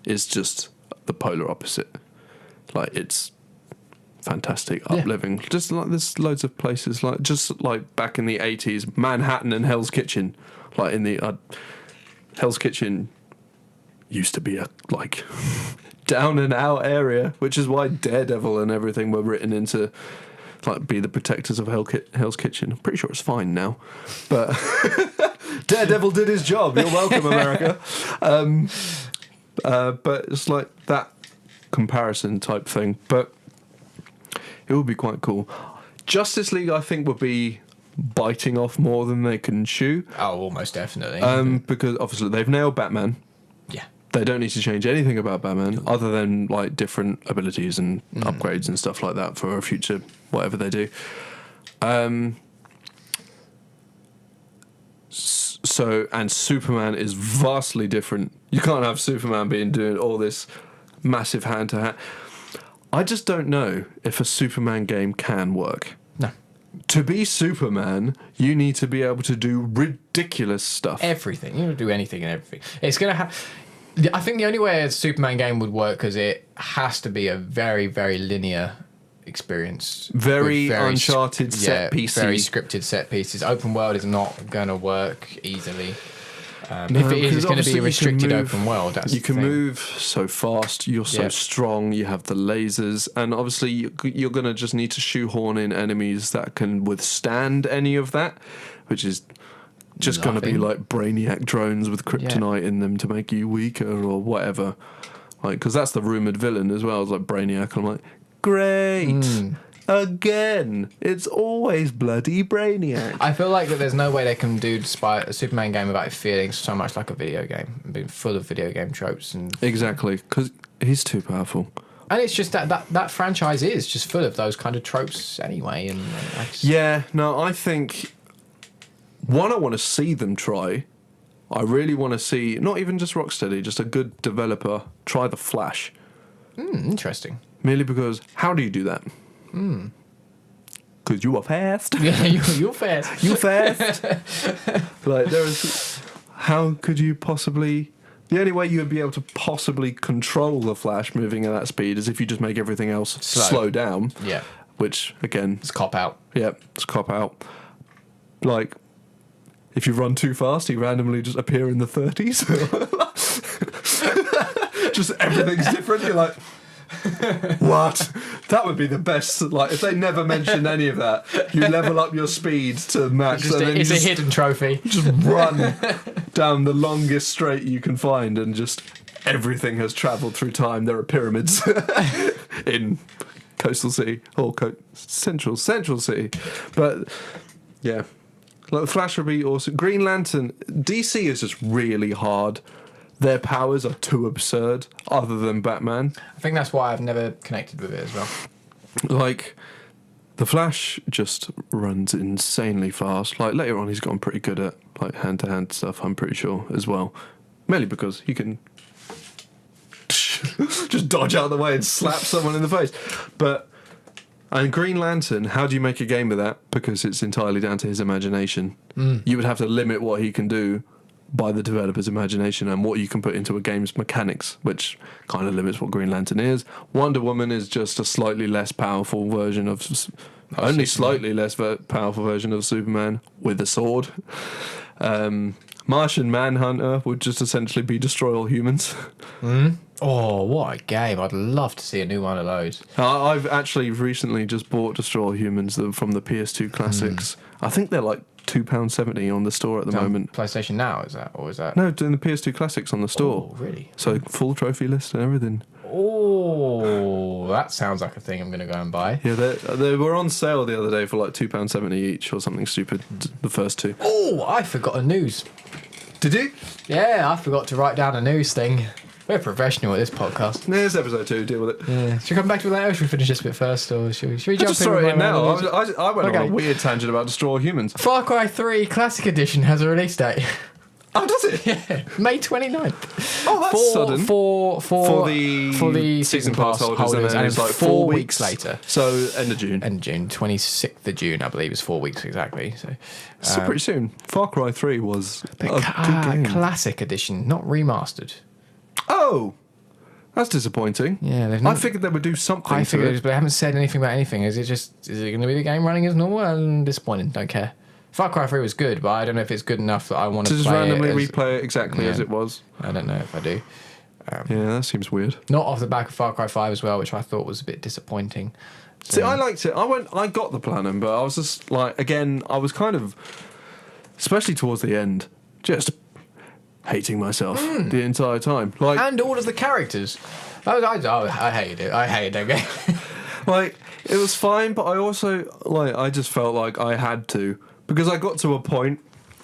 is just the polar opposite. Like, it's fantastic, upliving. Just like there's loads of places, like just like back in the 80s, Manhattan and Hell's Kitchen. Like in the Hell's Kitchen used to be a like down and out area, which is why Daredevil and everything were written into like be the protectors of Hell's Kitchen. I'm pretty sure it's fine now, but Daredevil did his job. You're welcome, America. But it's like that comparison type thing. But it would be quite cool. Justice League, I think, would be biting off more than they can chew. Oh, almost definitely. Because obviously they've nailed Batman. Yeah. They don't need to change anything about Batman other than like different abilities and upgrades and stuff like that for a future whatever they do. So, and Superman is vastly different. You can't have Superman doing all this massive hand-to-hand. I just don't know if a Superman game can work. No. To be Superman, you need to be able to do ridiculous stuff. Everything. You can do anything and everything. It's going to have... I think the only way a Superman game would work is it has to be a very, very linear experience. Very uncharted set pieces. Very scripted set pieces. Open world is not going to work easily. No, if it is, it's going to be a restricted open world. That's you can move so fast. You're so strong. You have the lasers, and obviously you're going to just need to shoehorn in enemies that can withstand any of that, which is just going to be like Brainiac drones with kryptonite in them to make you weaker or whatever. Like, because that's the rumored villain as well. It's like Brainiac. I'm like, great. Again, it's always bloody Brainiac. I feel like that there's no way they can do a Superman game without it feeling so much like a video game, being full of video game tropes and exactly, because he's too powerful. And it's just that franchise is just full of those kind of tropes anyway. And I think one, I want to see them try. I really want to see not even just Rocksteady, just a good developer try the Flash. Interesting. Merely because how do you do that? Because you are fast. Yeah, you're fast. You fast. Like how could you possibly? The only way you would be able to possibly control the Flash moving at that speed is if you just make everything else slow down. Yeah. Which again, it's cop out. Yeah, it's cop out. Like if you run too fast, you randomly just appear in the 30s. Just everything's different. You're like. What? That would be the best. Like if they never mentioned any of that, you level up your speed to max. It's a hidden trophy. Just run down the longest straight you can find, and just everything has travelled through time. There are pyramids in Coastal City or Central City, but yeah, like the Flash would be awesome. Green Lantern, DC is just really hard. Their powers are too absurd, other than Batman. I think that's why I've never connected with it as well. Like, the Flash just runs insanely fast. Like, later on, he's gotten pretty good at, like, hand-to-hand stuff, I'm pretty sure, as well. Mainly because he can just dodge out of the way and slap someone in the face. And Green Lantern, how do you make a game of that? Because it's entirely down to his imagination. You would have to limit what he can do by the developer's imagination and what you can put into a game's mechanics, which kind of limits what Green Lantern is. Wonder Woman is just a slightly less powerful version of... slightly less powerful version of Superman with a sword. Martian Manhunter would just essentially be destroy all humans. Oh, what a game. I'd love to see a new one of those. I've actually recently just bought Destroy All Humans from the PS2 Classics. I think they're like £2.70 on the store at the moment. PlayStation Now, is that? Or is that? No, doing the PS2 Classics on the store. Oh, really? So full trophy list and everything. Oh, that sounds like a thing I'm going to go and buy. Yeah, they were on sale the other day for like £2.70 each or something stupid, the first two. Oh, I forgot a news. Did you? Yeah, I forgot to write down a news thing. We're professional at this podcast. There's episode 2. Deal with it. Yeah. Should we come back to it later? Or should we finish this bit first, or should we jump just throw it in now? I went Okay. on a weird tangent about Destroy All Humans. Far Cry 3 Classic Edition has a release date. Oh, does it? Yeah, May 29th. Oh, that's sudden. For the season pass holders, and then it's like 4 weeks later. So end of June. End of June, 26th of June, I believe, is 4 weeks exactly. So pretty soon. Far Cry 3 was a good game. Classic Edition, not remastered. Oh, that's disappointing. Yeah, I figured they would do something. I to figured, it. but they haven't said anything about anything. Is it going to be the game running as normal? I'm disappointed. Don't care. Far Cry 3 was good, but I don't know if it's good enough that I want to just play randomly it replay it exactly as it was. I don't know if I do. Yeah, that seems weird. Not off the back of Far Cry 5 as well, which I thought was a bit disappointing. So, See, I liked it. I got the Platinum, but I was just like, again, I was kind of, especially towards the end, just hating myself the entire time. Like, and all of the characters. I hated it. I hated that game. like, it was fine, but I also, like, I just felt like I had to. Because I got to a point,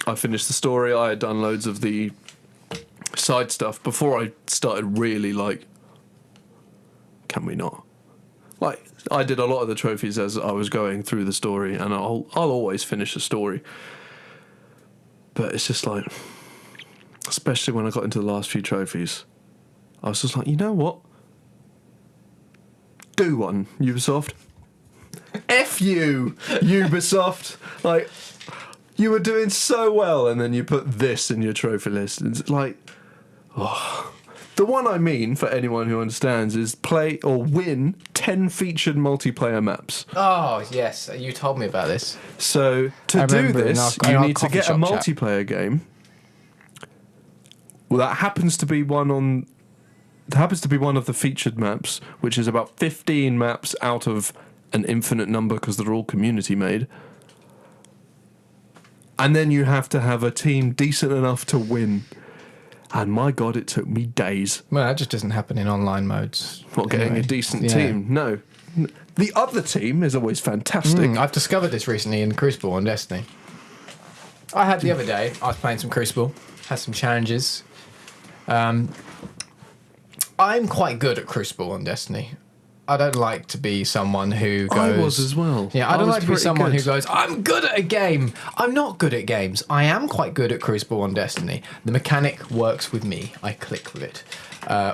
I finished the story, I had done loads of the side stuff before I started really, like, can we not? Like, I did a lot of the trophies as I was going through the story, and I'll always finish a story. But it's just like, especially when I got into the last few trophies, I was just like, you know what? Do one, Ubisoft. F you, Ubisoft. Like, you were doing so well, and then you put this in your trophy list. It's like, oh. The one I mean, for anyone who understands, is play or win 10 featured multiplayer maps. Oh, yes. You told me about this. So, to do this, you need to get a multiplayer game. Well, that happens to be one of the featured maps, which is about 15 maps out of an infinite number because they're all community made. And then you have to have a team decent enough to win. And my God, it took me days. Well, that just doesn't happen in online modes. Not getting a decent team, no. The other team is always fantastic. I've discovered this recently in Crucible on Destiny. I had the other day, I was playing some Crucible, had some challenges. I'm quite good at Crucible on Destiny. I don't like to be someone who goes... I was as well. Yeah, I don't like to be someone who goes, I'm good at a game. I'm not good at games. I am quite good at Crucible on Destiny. The mechanic works with me. I click with it.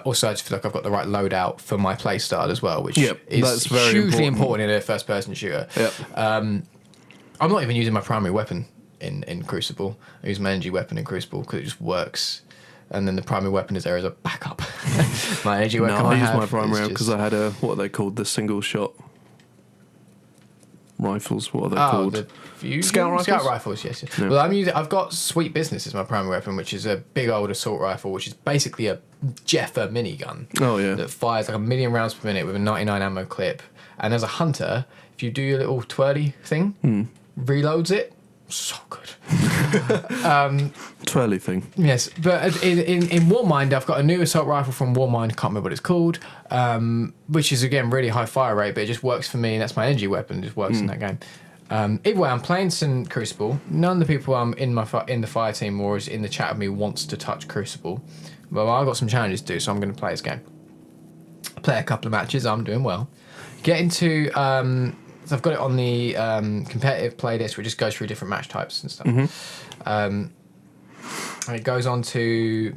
Also, I just feel like I've got the right loadout for my playstyle as well, which is hugely important in a first-person shooter. Yep. I'm not even using my primary weapon in Crucible. I use my energy weapon in Crucible because it just works. And then the primary weapon is there as a backup. My energy weapon. No, I use my primary because I had what are they called? The single shot rifles. What are they called? The Scout rifles. Scout rifles, yes. Yeah. Well, I've got Sweet Business as my primary weapon, which is a big old assault rifle, which is basically a Jeffer minigun. Oh yeah. That fires like 1 million rounds per minute with a 99 ammo clip. And as a hunter, if you do your little twirly thing, reloads it. So good. Twirly thing. Yes, but in Warmind, I've got a new assault rifle from Warmind. Can't remember what it's called, which is again really high fire rate, but it just works for me, and that's my energy weapon. It just works in that game. Either way, I'm playing some Crucible. None of the people I'm in the fire team or is in the chat with me wants to touch Crucible. Well, I've got some challenges to do, so I'm going to play this game. Play a couple of matches. I'm doing well. Get into. So I've got it on the competitive playlist, which just goes through different match types and stuff. And it goes on to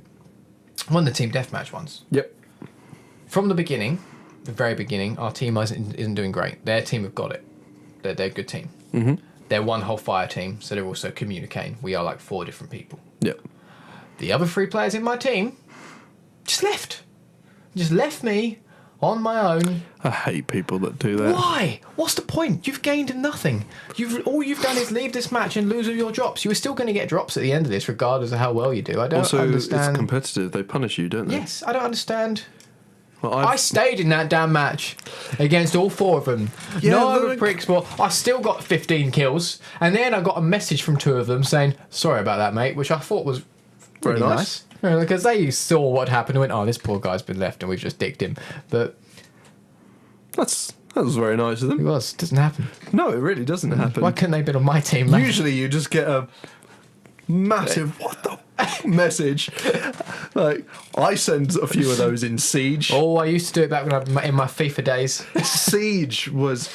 one of the team deathmatch ones. Yep. From the beginning, the very beginning, our team isn't doing great. Their team have got it. They're a good team. They're one whole fire team, so they're also communicating. We are like 4 different people. Yep. The other 3 players in my team just left. Just left me on my own. I hate people that do that. Why? What's the point? You've gained nothing. All you've done is leave this match and lose all your drops. You were still going to get drops at the end of this, regardless of how well you do. I don't understand. Also, it's competitive. They punish you, don't they? Yes, I don't understand. Well, I stayed in that damn match against all 4 of them. Yeah, no other pricks, but I still got 15 kills. And then I got a message from 2 of them saying, sorry about that, mate, which I thought was really very nice. Because they saw what happened and went, oh, this poor guy's been left and we've just dicked him. But that was very nice of them. It was. It doesn't happen. No, it really doesn't happen. Why couldn't they have been on my team, mate? Usually you just get a massive what the message. Like, I send a few of those in Siege. Oh, I used to do it back when in my FIFA days. Siege was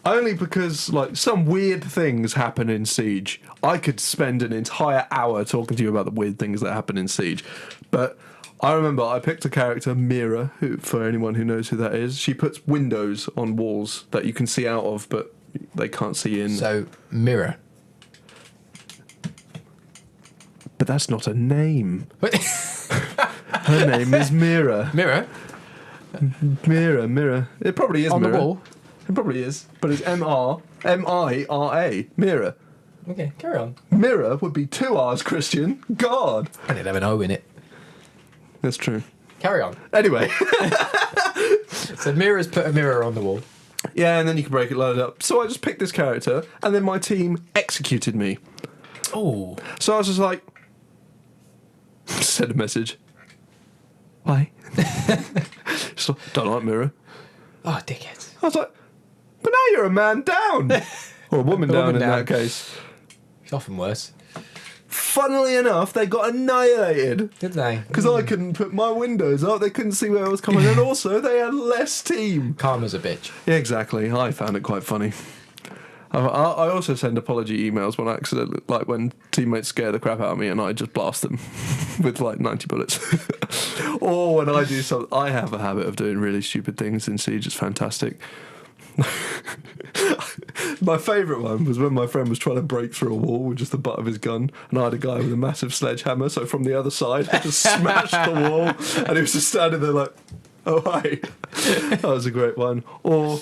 only because, like, some weird things happen in Siege. I could spend an entire hour talking to you about the weird things that happen in Siege. But I remember I picked a character, Mira, who, for anyone who knows who that is, she puts windows on walls that you can see out of, but they can't see in. So, Mirror. But that's not a name. Her name is Mira. Mirror? Mira. It probably is on Mira. The wall? It probably is. But it's M-R-M-I-R-A. Mira. Okay, carry on. Mira would be 2 R's, Christian. God. And it'd have an O in it. That's true. Carry on. Anyway. So Mira's put a mirror on the wall. Yeah, and then you can break it, load it up. So I just picked this character, and then my team executed me. Oh. So I was just like, send a message. Why? Just like, don't like Mira. Oh, dickhead. I was like, but now you're a man down. Or a woman down in that case. It's often worse. Funnily enough, they got annihilated. Did they? Because I couldn't put my windows up. They couldn't see where I was coming. And also, they had less team. Karma's a bitch. Yeah, exactly. I found it quite funny. I also send apology emails when I accidentally, like when teammates scare the crap out of me and I just blast them with like 90 bullets. Or when I do something, I have a habit of doing really stupid things in Siege. It's fantastic. My favourite one was when my friend was trying to break through a wall with just the butt of his gun, and I had a guy with a massive sledgehammer, so from the other side I just smashed the wall, and he was just standing there like, oh hi. That was a great one. Or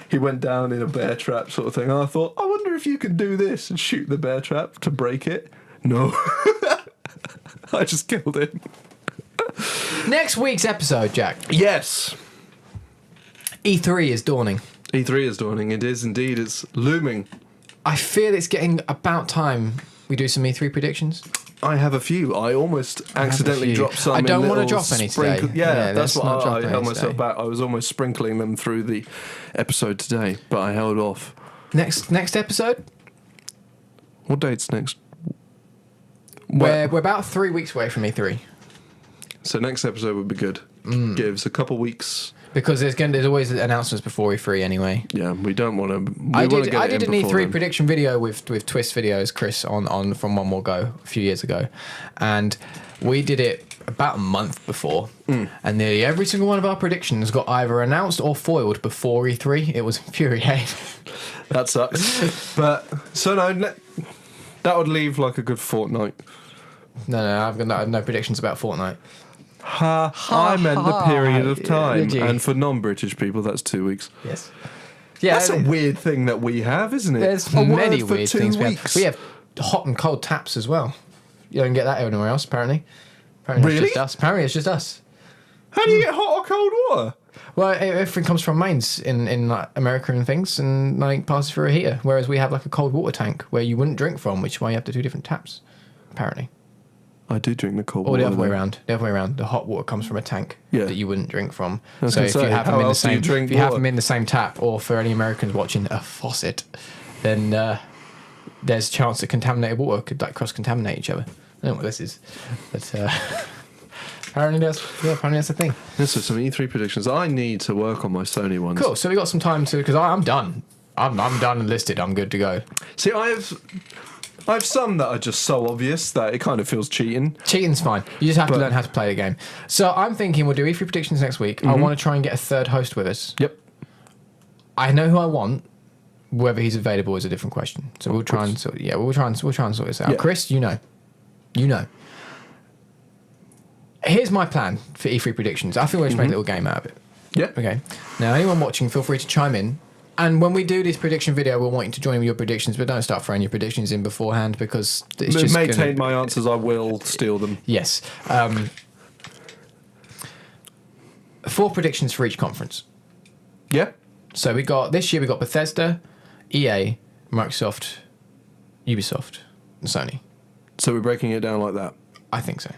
he went down in a bear trap sort of thing, and I thought, I wonder if you can do this and shoot the bear trap to break it. No. I just killed him. Next week's episode, Jack. Yes. E3 is dawning. E3 is dawning. It is indeed. It's looming. I feel it's getting about time we do some E3 predictions. I have a few. I almost accidentally dropped some. I don't want to drop any today. Yeah, that's what I held myself back. I was almost sprinkling them through the episode today, but I held off. Next episode? What date's next? We're about 3 weeks away from E3. So next episode would be good. Give us a couple weeks. Because there's always announcements before E3 anyway. Yeah, we don't want to. I did an E3 prediction video with Twist Videos, Kris, on from One More Go a few years ago, and we did it about a month before, and nearly every single one of our predictions got either announced or foiled before E3. It was infuriating. That sucks. But so no, that would leave like a good fortnight. No, I've got no predictions about Fortnite. I meant the period of time, and for non-British people, that's 2 weeks. Yes. Yeah, that's a weird thing that we have, isn't it? There's many weird things we have hot and cold taps as well. You don't get that anywhere else, apparently. Apparently really? It's just us. Apparently it's just us. How do you get hot or cold water? Well, everything comes from mains in like America and things, and like passes through a heater. Whereas we have like a cold water tank where you wouldn't drink from, which is why you have to do different taps. Apparently. I do drink the cold water. Or the other way around. The other way around. The hot water comes from a tank that you wouldn't drink from. So if you have them in the same tap, or for any Americans watching, a faucet, then there's a chance that contaminated water could like cross-contaminate each other. I don't know what this is, but apparently that's the thing. This is some E3 predictions. I need to work on my Sony ones. Cool. So we got some time to, because I'm done. I'm done and listed. I'm good to go. See, I have some that are just so obvious that it kind of feels cheating. Cheating's fine. You just have to learn how to play the game. So I'm thinking we'll do E3 predictions next week. I want to try and get a third host with us. Yep. I know who I want. Whether he's available is a different question. So we'll try and sort this out. Yeah. Kris, you know. Here's my plan for E3 predictions. I think we'll just make a little game out of it. Yeah. Okay. Now, anyone watching, feel free to chime in. And when we do this prediction video, we'll want you to join with your predictions, but don't start throwing your predictions in beforehand because it's just may taint my answers. I will steal them. Yes. 4 predictions for each conference. Yeah. So this year we got Bethesda, EA, Microsoft, Ubisoft, and Sony. So we're breaking it down like that? I think so.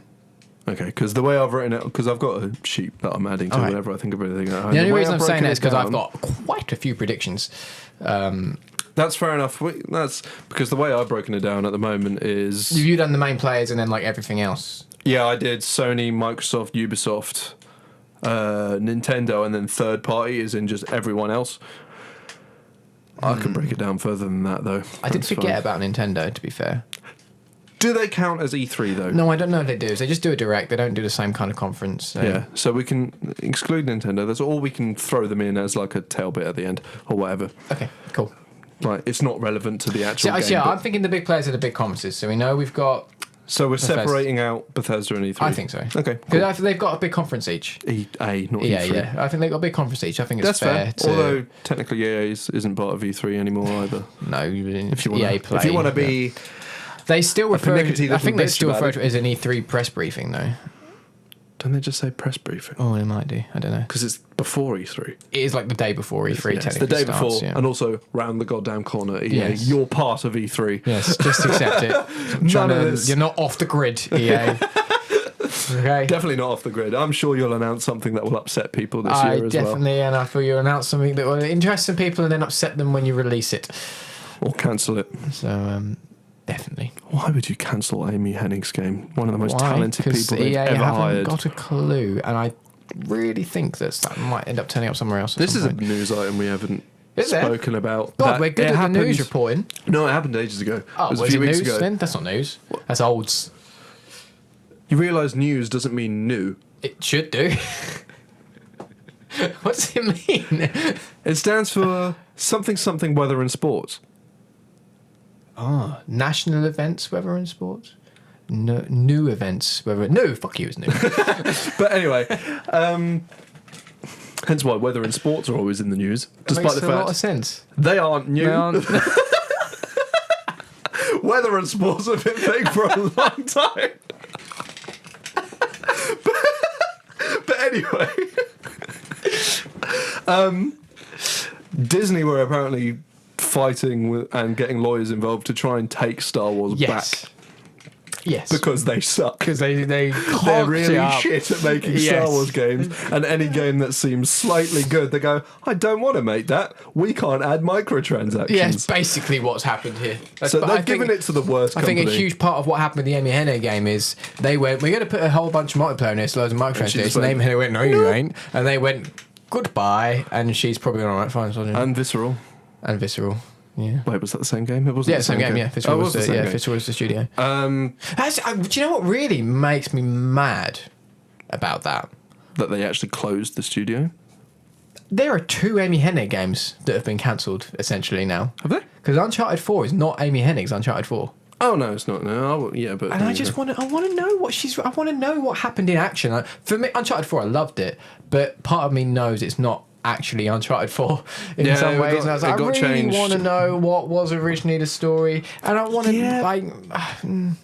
Okay, because the way I've written it, because I've got a sheet that I'm adding to whenever I think of anything. The only reason I'm saying that is because I've got quite a few predictions. That's fair enough. That's because the way I've broken it down at the moment is... You've done the main players and then like everything else. Yeah, I did Sony, Microsoft, Ubisoft, Nintendo, and then third party is in just everyone else. I can break it down further than that, though. I did forget about Nintendo, to be fair. Do they count as E3, though? No, I don't know if they do. They just do a direct. They don't do the same kind of conference. So. Yeah, so we can exclude Nintendo. That's all we can throw them in as like a tail bit at the end or whatever. Okay, cool. Like, it's not relevant to the actual game. Yeah, I'm thinking the big players are the big conferences. So we know we've got... So we're separating out Bethesda and E3? I think so. Okay, because they've got a big conference each. EA, not EA, E3. Yeah. I think they've got a big conference each. I think it's That's fair. Although, technically, EA isn't part of E3 anymore either. No, if you want EA Play. If you want to be... They still refer... I think they still refer it to it as an E3 press briefing, though. Don't they just say press briefing? Oh, they might do. I don't know. Because it's before E3. It is like the day before E3, technically. It's the day starts, before, and also round the goddamn corner. EA, Yes. you're part of E3. Yes, just accept it. You're not off the grid, EA. Okay. Definitely not off the grid. I'm sure you'll announce something that will upset people this year as definitely, and I feel you'll announce something that will interest some people and then upset them when you release it. Or cancel it. So, definitely. Why would you cancel Amy Hennig's game? One of the most talented people they've EA ever haven't hired. Got a clue, and I really think that might end up turning up somewhere else. This is a news item we haven't spoken about. God, we're good at the news reporting. No, it happened ages ago. Oh, it was a few weeks ago. Then? That's not news. That's olds. You realise news doesn't mean new. It should do. What does it mean? It stands for something weather and sports. National events, weather and sports. No, new events, weather. No, fuck you, it's new. But anyway, hence why weather and sports are always in the news, despite the fact a lot of sense. They aren't new. Weather and sports have been big for a long time. But anyway, Disney were apparently fighting with and getting lawyers involved to try and take Star Wars back. Yes. Because they suck. Because they're really shit at making Star Wars games. And any game that seems slightly good, they go, I don't want to make that. We can't add microtransactions. Yeah, it's basically what's happened here. So they've given it to the worst company. I think a huge part of what happened with the Amy Hennig game is they went, we're going to put a whole bunch of multiplayer in this, loads of microtransactions. And Amy Hennig went, no, you ain't. And they went, goodbye. And she's probably all right, fine. And Visceral. Yeah. Wait, was that the same game? It wasn't. Yeah, the same game. Yeah, Visceral was the studio. Do you know what really makes me mad about that? That they actually closed the studio. There are 2 Amy Hennig games that have been cancelled essentially now. Have they? Because Uncharted 4 is not Amy Hennig's Uncharted 4. Oh no, it's not. No, but. And I just want to. I want to know I want to know what happened in action. For me, Uncharted 4, I loved it, but part of me knows it's not actually Uncharted 4 in some ways. And I was like, I really want to know what was originally the story, and I want to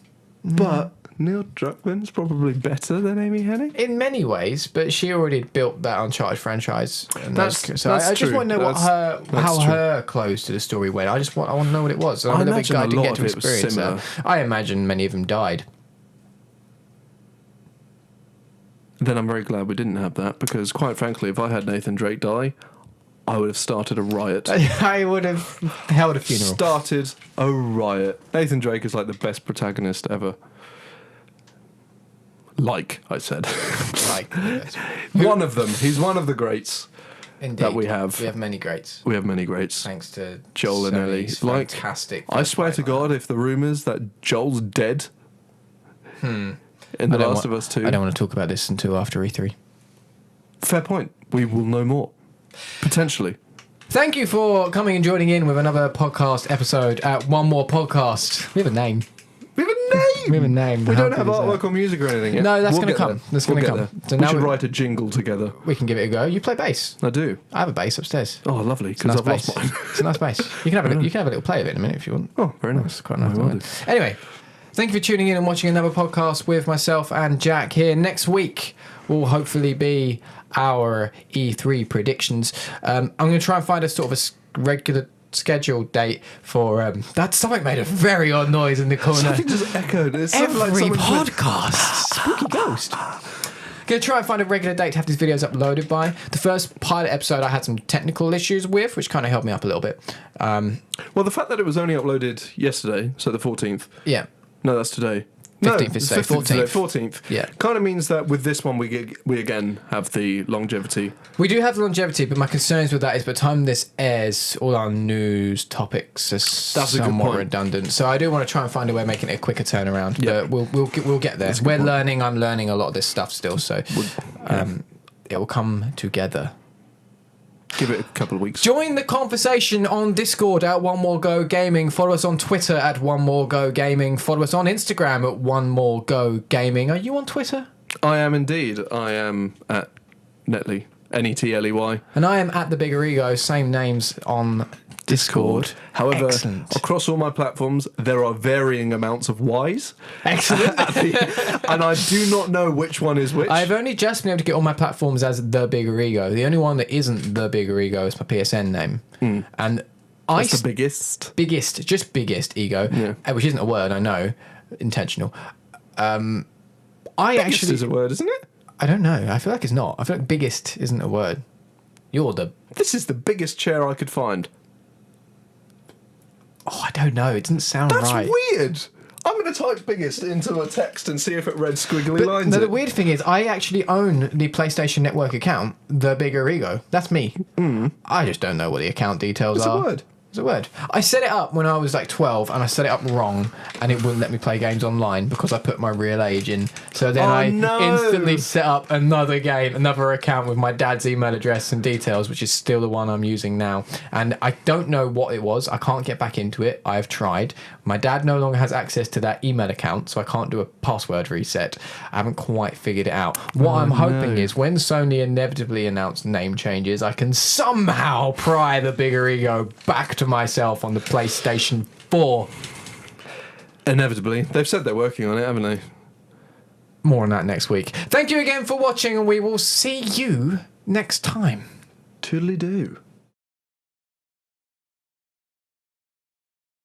But Neil Druckmann's probably better than Amy Hennig in many ways, but she already built that Uncharted franchise. And I just want to know how her close to the story went. I want to know what it was. I'm a little bit gutted I didn't get to experience that. I imagine many of them died. Then I'm very glad we didn't have that, because quite frankly, if I had Nathan Drake die, I would have started a riot. I would have held a funeral. Started a riot. Nathan Drake is like the best protagonist ever. Like I said. One of them. He's one of the greats. Indeed. That we have. We have many greats. Thanks to Joel and Ellie. Fantastic. I swear to God, if the rumours that Joel's dead in The Last of Us 2... I don't want to talk about this until after E3. Fair point. We will know more. Potentially. Thank you for coming and joining in with another podcast episode at One More Podcast. We have a name. We have a name. We don't have artwork or music or anything yet. No, that's going to come. That's going to come. So we should write a jingle together. We can give it a go. You play bass. I do. I have a bass upstairs. Oh, lovely, because I've lost mine. It's a nice bass. You can have a little play of it in a minute if you want. Oh, very nice. It's quite nice. Anyway, thank you for tuning in and watching another podcast with myself and Jack here. Next week will hopefully be our E3 predictions. I'm going to try and find a sort of a regular scheduled date for that. Something made a very odd noise in the corner. Something just echoed. It's every podcast. Spooky ghost. Gonna try and find a regular date to have these videos uploaded by. The first pilot episode I had some technical issues with, which kind of held me up a little bit. Well, the fact that it was only uploaded yesterday, so the 14th. Yeah. No, that's today. 15th is today. 14th. 14th. Yeah. Kind of means that with this one, we again have the longevity. We do have longevity, but my concerns with that is by the time this airs, all our news topics are somewhat redundant. So I do want to try and find a way of making it a quicker turnaround. But we'll get there. We're learning. I'm learning a lot of this stuff still. So it will come together. Give it a couple of weeks. Join the conversation on Discord at One More Go Gaming. Follow us on Twitter at One More Go Gaming. Follow us on Instagram at One More Go Gaming. Are you on Twitter? I am indeed. I am at Netley. Netley. And I am at The Bigger Ego. Same names on Discord. However, across all my platforms, there are varying amounts of Ys. Excellent. And I do not know which one is which. I've only just been able to get all my platforms as The Bigger Ego. The only one that isn't The Bigger Ego is my PSN name. And That's the biggest. Biggest ego, which isn't a word, I know, intentional. Biggest is a word, isn't it? I don't know. I feel like it's not. I feel like biggest isn't a word. This is the biggest chair I could find. Oh, I don't know. It doesn't sound right. That's weird. I'm going to type biggest into a text and see if it read squiggly lines. No, the weird thing is, I actually own the PlayStation Network account, The Bigger Ego. That's me. I just don't know what the account details are. It's a word. It's a word. I set it up when I was like 12, and I set it up wrong, and it wouldn't let me play games online because I put my real age in. So then instantly set up another account with my dad's email address and details, which is still the one I'm using now. And I don't know what it was. I can't get back into it. I've tried. My dad no longer has access to that email account, so I can't do a password reset. I haven't quite figured it out. What I'm hoping is when Sony inevitably announce name changes, I can somehow pry The Bigger Ego back to myself on the PlayStation 4. Inevitably. They've said they're working on it, haven't they? More on that next week. Thank you again for watching, and we will see you next time. Toodly-doo.